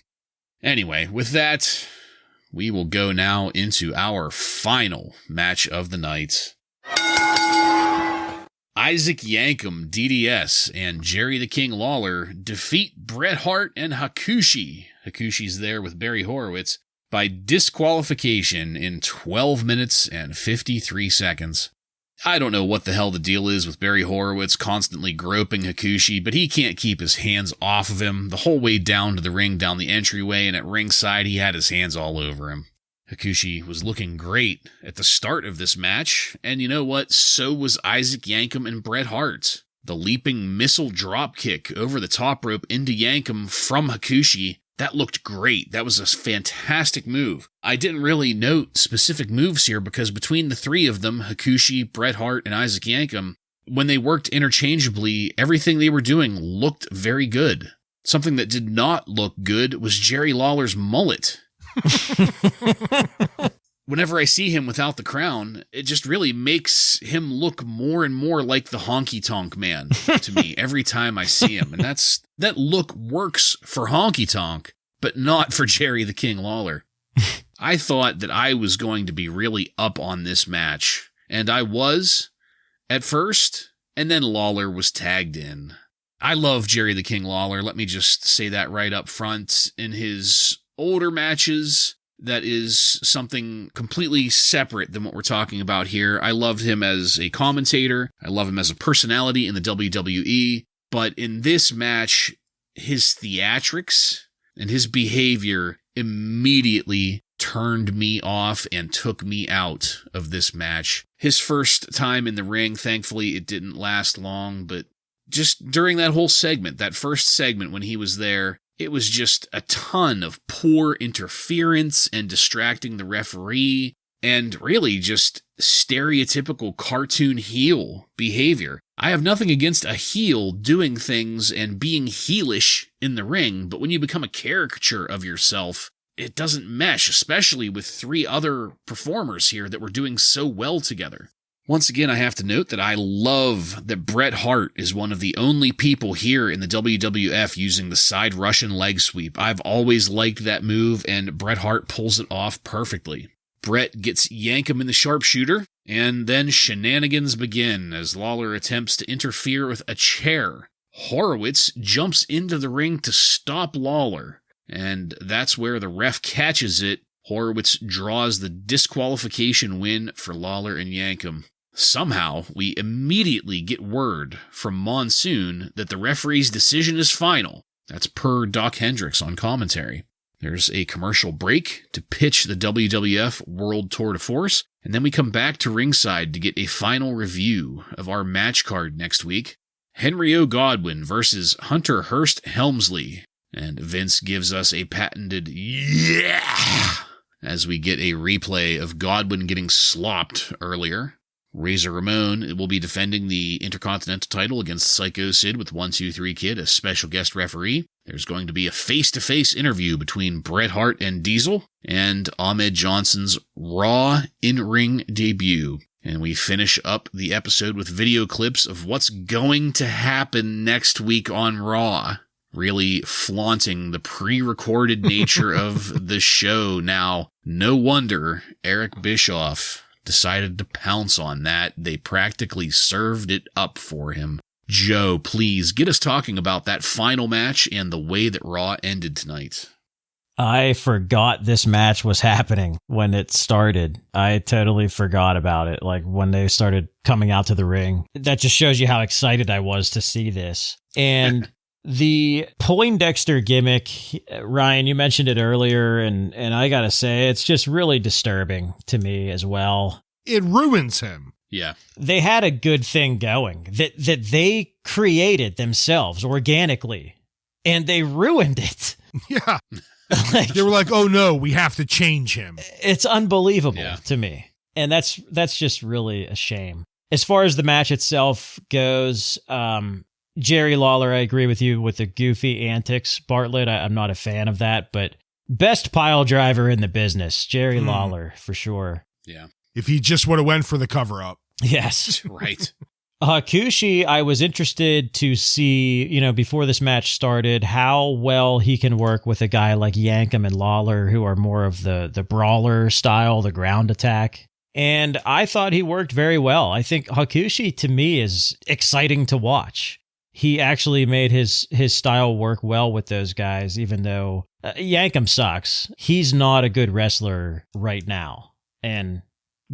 Anyway, with that, we will go now into our final match of the night. Isaac Yankum, DDS, and Jerry the King Lawler defeat Bret Hart and Hakushi. Hakushi's there with Barry Horowitz by disqualification in 12 minutes and 53 seconds. I don't know what the hell the deal is with Barry Horowitz constantly groping Hakushi, but he can't keep his hands off of him the whole way down to the ring, down the entryway, and at ringside he had his hands all over him. Hakushi was looking great at the start of this match, and you know what? So was Isaac Yankum and Bret Hart. The leaping missile drop kick over the top rope into Yankum from Hakushi, that looked great. That was a fantastic move. I didn't really note specific moves here because between the three of them, Hakushi, Bret Hart, and Isaac Yankum, when they worked interchangeably, everything they were doing looked very good. Something that did not look good was Jerry Lawler's mullet. Whenever I see him without the crown, it just really makes him look more and more like the Honky Tonk Man to me every time I see him. And that look works for Honky Tonk, but not for Jerry the King Lawler. I thought that I was going to be really up on this match, and I was at first, and then Lawler was tagged in. I love Jerry the King Lawler. Let me just say that right up front. In his older matches, that is something completely separate than what we're talking about here. I loved him as a commentator. I love him as a personality in the WWE. But in this match, his theatrics and his behavior immediately turned me off and took me out of this match. His first time in the ring, thankfully, it didn't last long, but just during that whole segment, that first segment when he was there, it was just a ton of poor interference and distracting the referee and really just stereotypical cartoon heel behavior. I have nothing against a heel doing things and being heelish in the ring, but when you become a caricature of yourself, it doesn't mesh, especially with three other performers here that were doing so well together. Once again, I have to note that I love that Bret Hart is one of the only people here in the WWF using the side Russian leg sweep. I've always liked that move, and Bret Hart pulls it off perfectly. Bret gets Yankum in the sharpshooter, and then shenanigans begin as Lawler attempts to interfere with a chair. Horowitz jumps into the ring to stop Lawler, and that's where the ref catches it. Horowitz draws the disqualification win for Lawler and Yankum. Somehow, we immediately get word from Monsoon that the referee's decision is final. That's per Doc Hendricks on commentary. There's a commercial break to pitch the WWF World Tour de Force, and then we come back to ringside to get a final review of our match card next week. Henry O. Godwin versus Hunter Hearst Helmsley. And Vince gives us a patented yeah as we get a replay of Godwin getting slopped earlier. Razor Ramon will be defending the Intercontinental title against Psycho Sid with 1-2-3 Kid as special guest referee. There's going to be a face-to-face interview between Bret Hart and Diesel and Ahmed Johnson's Raw in-ring debut. And we finish up the episode with video clips of what's going to happen next week on Raw. Really flaunting the pre-recorded nature of the show. Now, no wonder Eric Bischoff decided to pounce on that. They practically served it up for him. Joe, please get us talking about that final match and the way that Raw ended tonight. I forgot this match was happening when it started. I totally forgot about it. Like when they started coming out to the ring. That just shows you how excited I was to see this. And the Poindexter gimmick, Ryan, you mentioned it earlier, and I gotta say, it's just really disturbing to me as well. It ruins him. Yeah. They had a good thing going that they created themselves organically, and they ruined it. Yeah. They were like, oh no, we have to change him. It's unbelievable to me. And that's just really a shame. As far as the match itself goes, Jerry Lawler, I agree with you with the goofy antics. Bartlett, I'm not a fan of that, but best pile driver in the business, Jerry Lawler, for sure. Yeah. If he just would have went for the cover-up. Yes. Right. Hakushi, I was interested to see, before this match started, how well he can work with a guy like Yankum and Lawler, who are more of the brawler style, the ground attack. And I thought he worked very well. I think Hakushi, to me, is exciting to watch. He actually made his style work well with those guys, even though Yankum sucks. He's not a good wrestler right now. And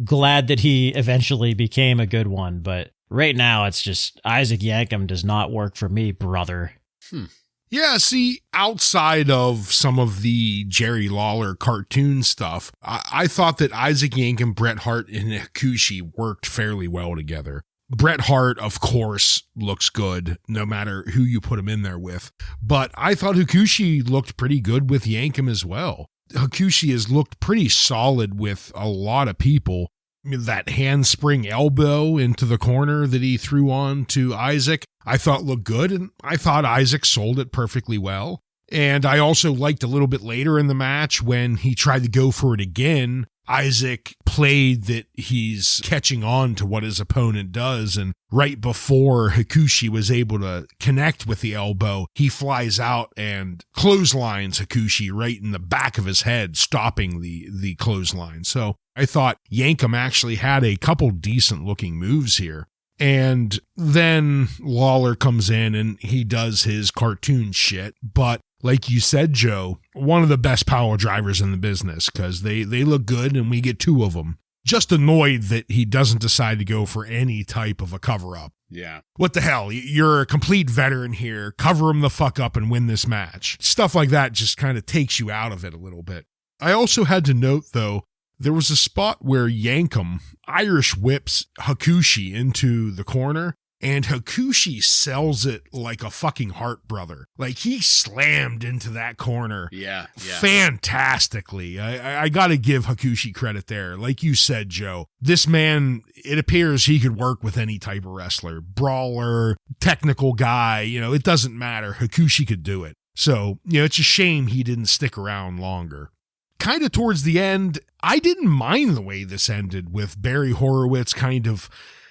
glad that he eventually became a good one, but right now it's just Isaac Yankum does not work for me, brother. Yeah, see, outside of some of the Jerry Lawler cartoon stuff, I thought that Isaac Yankum, Bret Hart, and Hakushi worked fairly well together. Bret Hart, of course, looks good no matter who you put him in there with. But I thought Hakushi looked pretty good with Yankum as well. Hakushi has looked pretty solid with a lot of people. I mean, that handspring elbow into the corner that he threw on to Isaac, I thought looked good, and I thought Isaac sold it perfectly well. And I also liked a little bit later in the match when he tried to go for it again. Isaac played that he's catching on to what his opponent does, and right before Hakushi was able to connect with the elbow, he flies out and clotheslines Hakushi right in the back of his head, stopping the clothesline. So I thought Yankum actually had a couple decent looking moves here. And then Lawler comes in and he does his cartoon shit, but like you said, Joe, one of the best power drivers in the business because they look good and we get two of them. Just annoyed that he doesn't decide to go for any type of a cover-up. Yeah. What the hell? You're a complete veteran here. Cover him the fuck up and win this match. Stuff like that just kind of takes you out of it a little bit. I also had to note, though, there was a spot where Yankum Irish whips Hakushi into the corner, and Hakushi sells it like a fucking Hart brother. Like, he slammed into that corner. Yeah. Fantastically. I gotta give Hakushi credit there. Like you said, Joe, this man, it appears he could work with any type of wrestler. Brawler, technical guy, it doesn't matter. Hakushi could do it. So, it's a shame he didn't stick around longer. Kind of towards the end, I didn't mind the way this ended with Barry Horowitz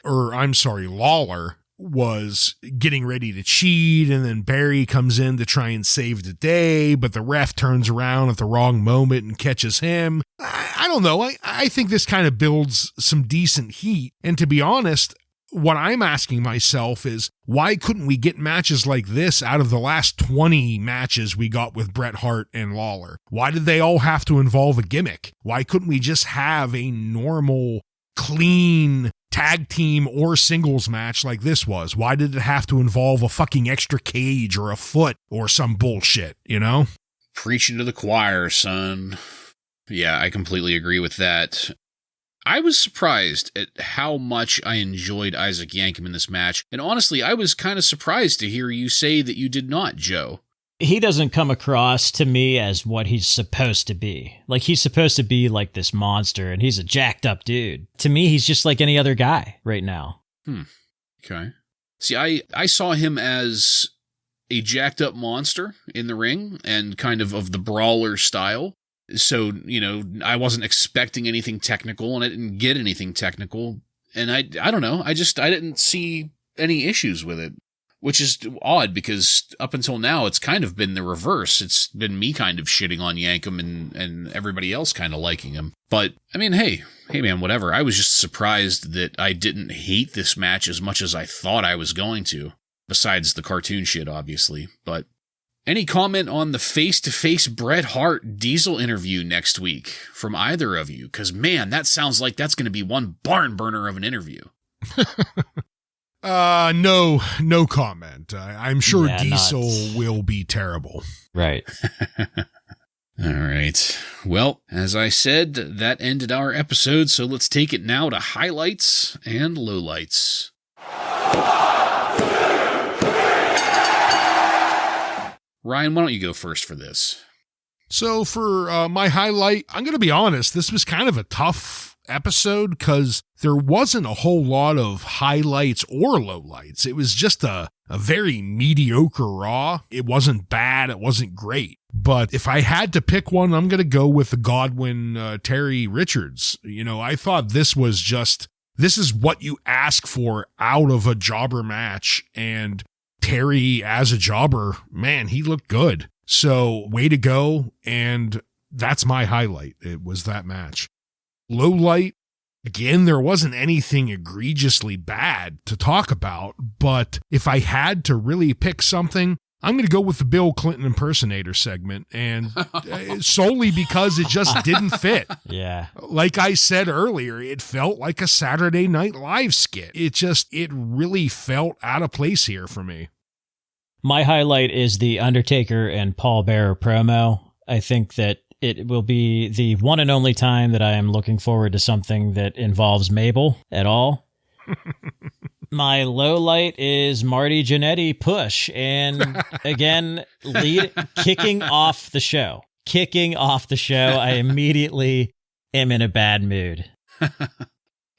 Lawler was getting ready to cheat, and then Barry comes in to try and save the day, but the ref turns around at the wrong moment and catches him. I don't know. I think this kind of builds some decent heat, and to be honest, what I'm asking myself is, why couldn't we get matches like this out of the last 20 matches we got with Bret Hart and Lawler? Why did they all have to involve a gimmick? Why couldn't we just have a normal, clean tag team or singles match like this was? Why did it have to involve a fucking extra cage or a foot or some bullshit, Preaching to the choir, son. Yeah, I completely agree with that. I was surprised at how much I enjoyed Isaac Yankum in this match, and honestly, I was kind of surprised to hear you say that you did not, Joe. He doesn't come across to me as what he's supposed to be. Like, he's supposed to be like this monster, and he's a jacked up dude. To me, he's just like any other guy right now. Okay. See, I saw him as a jacked up monster in the ring, and kind of the brawler style. So, I wasn't expecting anything technical, and I didn't get anything technical. And I don't know, I didn't see any issues with it, which is odd because up until now, it's kind of been the reverse. It's been me kind of shitting on Yankum and everybody else kind of liking him. But, I mean, hey man, whatever. I was just surprised that I didn't hate this match as much as I thought I was going to, besides the cartoon shit, obviously. But any comment on the face-to-face Bret Hart Diesel interview next week from either of you? Because, man, that sounds like that's going to be one barn burner of an interview. No comment. I'm sure Diesel will be terrible. Right. All right. Well, as I said, that ended our episode, so let's take it now to highlights and lowlights. Ryan, why don't you go first for this? So for my highlight, I'm going to be honest, this was kind of a tough episode because there wasn't a whole lot of highlights or lowlights. It was just a a very mediocre Raw. It wasn't bad. It wasn't great. But if I had to pick one, I'm going to go with the Godwin, Terry Richards. I thought this is what you ask for out of a jobber match. And Terry as a jobber, man, he looked good. So way to go. And that's my highlight. It was that match. Low light. Again, there wasn't anything egregiously bad to talk about, but if I had to really pick something, I'm going to go with the Bill Clinton impersonator segment, and solely because it just didn't fit. Yeah. Like I said earlier, it felt like a Saturday Night Live skit. It really felt out of place here for me. My highlight is the Undertaker and Paul Bearer promo. I think that it will be the one and only time that I am looking forward to something that involves Mabel at all. My low light is Marty Jannetty push. And again, kicking off the show. I immediately am in a bad mood.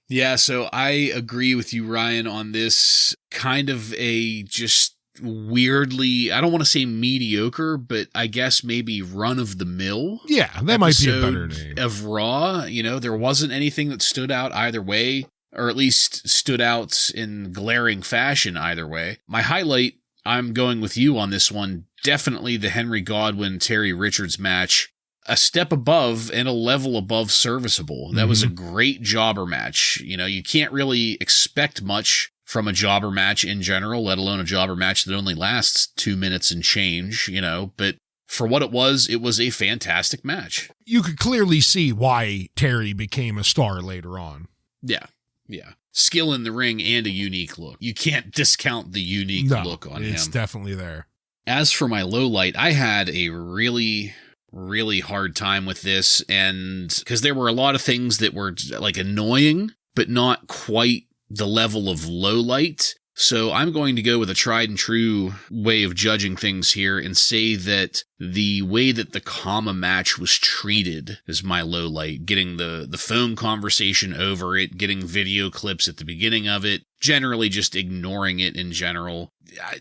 Yeah, so I agree with you, Ryan, on this kind of a just weirdly, I don't want to say mediocre, but I guess maybe run of the mill. Yeah, that might be a better name. Of Raw, there wasn't anything that stood out either way, or at least stood out in glaring fashion either way. My highlight, I'm going with you on this one, definitely the Henry Godwin Terry Richards match. A step above and a level above serviceable. That was a great jobber match. You can't really expect much from a jobber match in general, let alone a jobber match that only lasts 2 minutes and change, but for what it was a fantastic match. You could clearly see why Terry became a star later on. Yeah. Skill in the ring and a unique look. You can't discount the unique look on him. It's definitely there. As for my low light, I had a really hard time with this, and because there were a lot of things that were like annoying, but not quite the level of low light. So I'm going to go with a tried and true way of judging things here and say that the way that the Kama match was treated is my low light. Getting the phone conversation over it, getting video clips at the beginning of it, generally just ignoring it in general.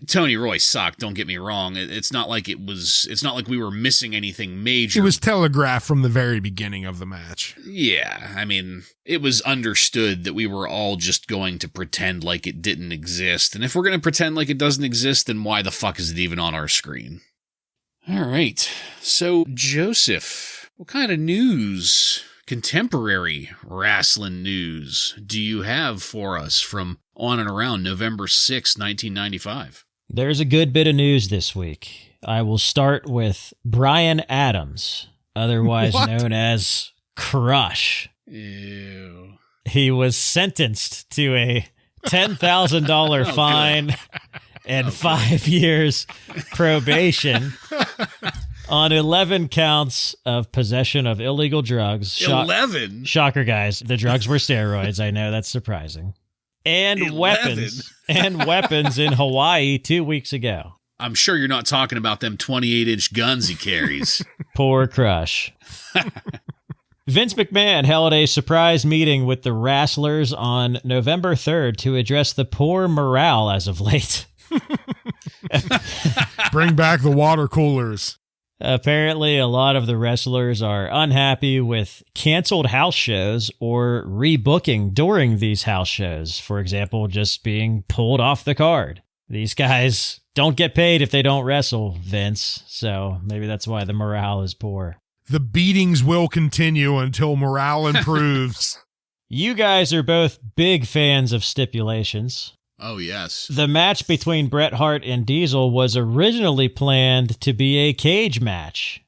Tony Roy sucked, don't get me wrong. It's not like we were missing anything major. It was telegraphed from the very beginning of the match. Yeah, I mean, it was understood that we were all just going to pretend like it didn't exist. And if we're going to pretend like it doesn't exist, then why the fuck is it even on our screen? All right, so Joseph, what kind of news, contemporary wrestling news, do you have for us from on and around November 6, 1995? There's a good bit of news this week. I will start with Bryan Adams, otherwise known as Crush. Ew. He was sentenced to a $10,000 fine and 5 years probation on 11 counts of possession of illegal drugs. 11? Shocker, guys. The drugs were steroids. I know that's surprising. And 11? weapons in Hawaii 2 weeks ago. I'm sure you're not talking about them 28-inch guns he carries. Poor Crush. Vince McMahon held a surprise meeting with the Wrestlers on November 3rd to address the poor morale as of late. Bring back the water coolers. Apparently, a lot of the wrestlers are unhappy with canceled house shows or rebooking during these house shows. For example, just being pulled off the card. These guys don't get paid if they don't wrestle, Vince. So maybe that's why the morale is poor. The beatings will continue until morale improves. You guys are both big fans of stipulations. Oh, yes. The match between Bret Hart and Diesel was originally planned to be a cage match.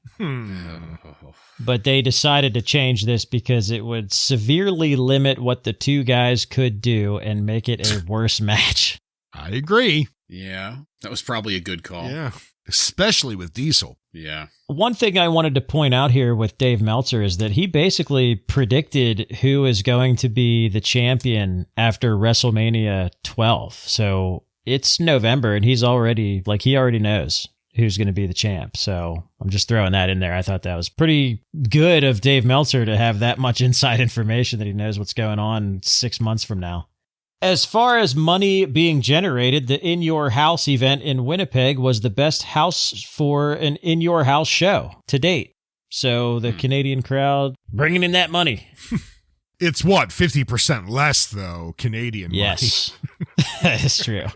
But they decided to change this because it would severely limit what the two guys could do and make it a worse match. I agree. Yeah, that was probably a good call. Yeah, especially with Diesel. Yeah. One thing I wanted to point out here with Dave Meltzer is that he basically predicted who is going to be the champion after WrestleMania 12. So it's November and he already knows who's going to be the champ. So I'm just throwing that in there. I thought that was pretty good of Dave Meltzer to have that much inside information that he knows what's going on 6 months from now. As far as money being generated, the In Your House event in Winnipeg was the best house for an In Your House show to date. So the Canadian crowd bringing in that money. It's what, 50% less, though, Canadian money? Yes, that's true.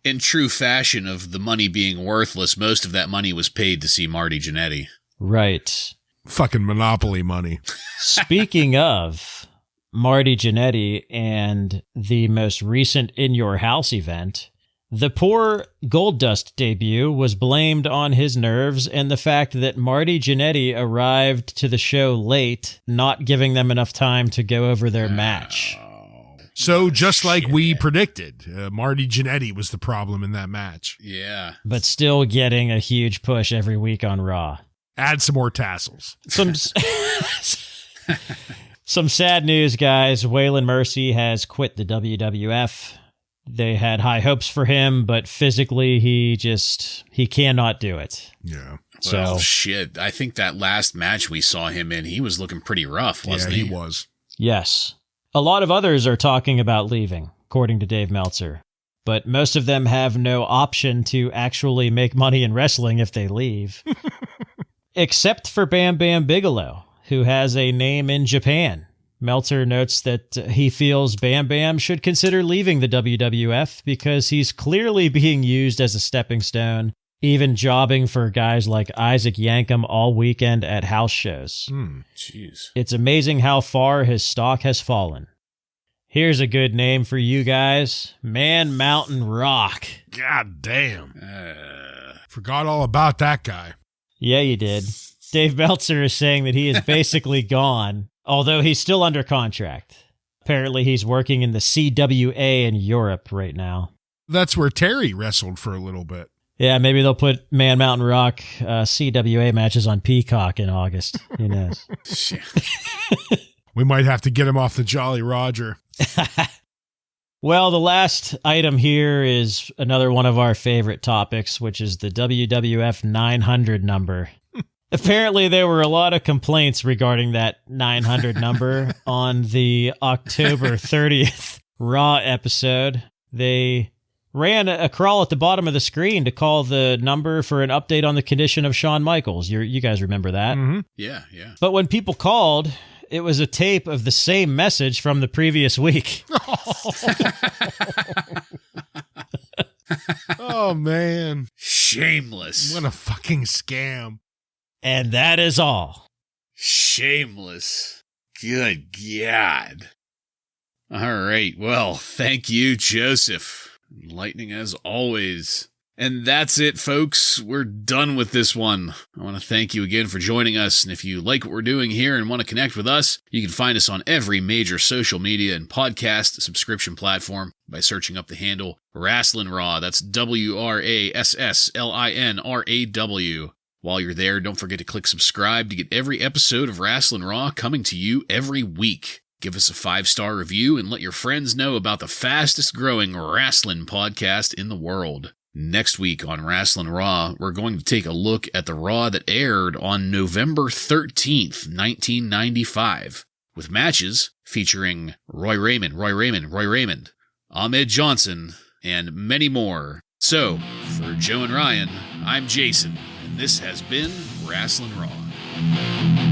In true fashion of the money being worthless, most of that money was paid to see Marty Jannetty. Right. Fucking Monopoly money. Speaking of Marty Jannetty and the most recent In Your House event, the poor Goldust debut was blamed on his nerves and the fact that Marty Jannetty arrived to the show late, not giving them enough time to go over their match. So just like we predicted, Marty Jannetty was the problem in that match. Yeah. But still getting a huge push every week on Raw. Add some more tassels. Some sad news, guys. Waylon Mercy has quit the WWF. They had high hopes for him, but physically he cannot do it. Yeah. Well, shit. I think that last match we saw him in, he was looking pretty rough, wasn't he? Yeah, he was. Yes. A lot of others are talking about leaving, according to Dave Meltzer. But most of them have no option to actually make money in wrestling if they leave. Except for Bam Bam Bigelow, who has a name in Japan. Meltzer notes that he feels Bam Bam should consider leaving the WWF because he's clearly being used as a stepping stone, even jobbing for guys like Isaac Yankum all weekend at house shows. Jeez. It's amazing how far his stock has fallen. Here's a good name for you guys. Man Mountain Rock. God damn. Forgot all about that guy. Yeah, you did. Dave Meltzer is saying that he is basically gone, although he's still under contract. Apparently he's working in the CWA in Europe right now. That's where Terry wrestled for a little bit. Yeah, maybe they'll put Man Mountain Rock CWA matches on Peacock in August. Who knows? We might have to get him off the Jolly Roger. Well, the last item here is another one of our favorite topics, which is the WWF 900 number. Apparently, there were a lot of complaints regarding that 900 number on the October 30th Raw episode. They ran a crawl at the bottom of the screen to call the number for an update on the condition of Shawn Michaels. You guys remember that? Mm-hmm. Yeah, yeah. But when people called, it was a tape of the same message from the previous week. Oh, man. Shameless. What a fucking scam. And that is all. Shameless. Good God. All right. Well, thank you, Joseph. Enlightening as always. And that's it, folks. We're done with this one. I want to thank you again for joining us. And if you like what we're doing here and want to connect with us, you can find us on every major social media and podcast subscription platform by searching up the handle Wrasslin Raw. That's WRASSLINRAW. While you're there, don't forget to click subscribe to get every episode of Wrasslin Raw coming to you every week. Give us a 5-star review and let your friends know about the fastest growing wrestling podcast in the world. Next week on Wrasslin Raw, we're going to take a look at the Raw that aired on November 13th, 1995, with matches featuring Roy Raymond, Ahmed Johnson, and many more. So, for Joe and Ryan, I'm Jason, and this has been Wrasslin Raw.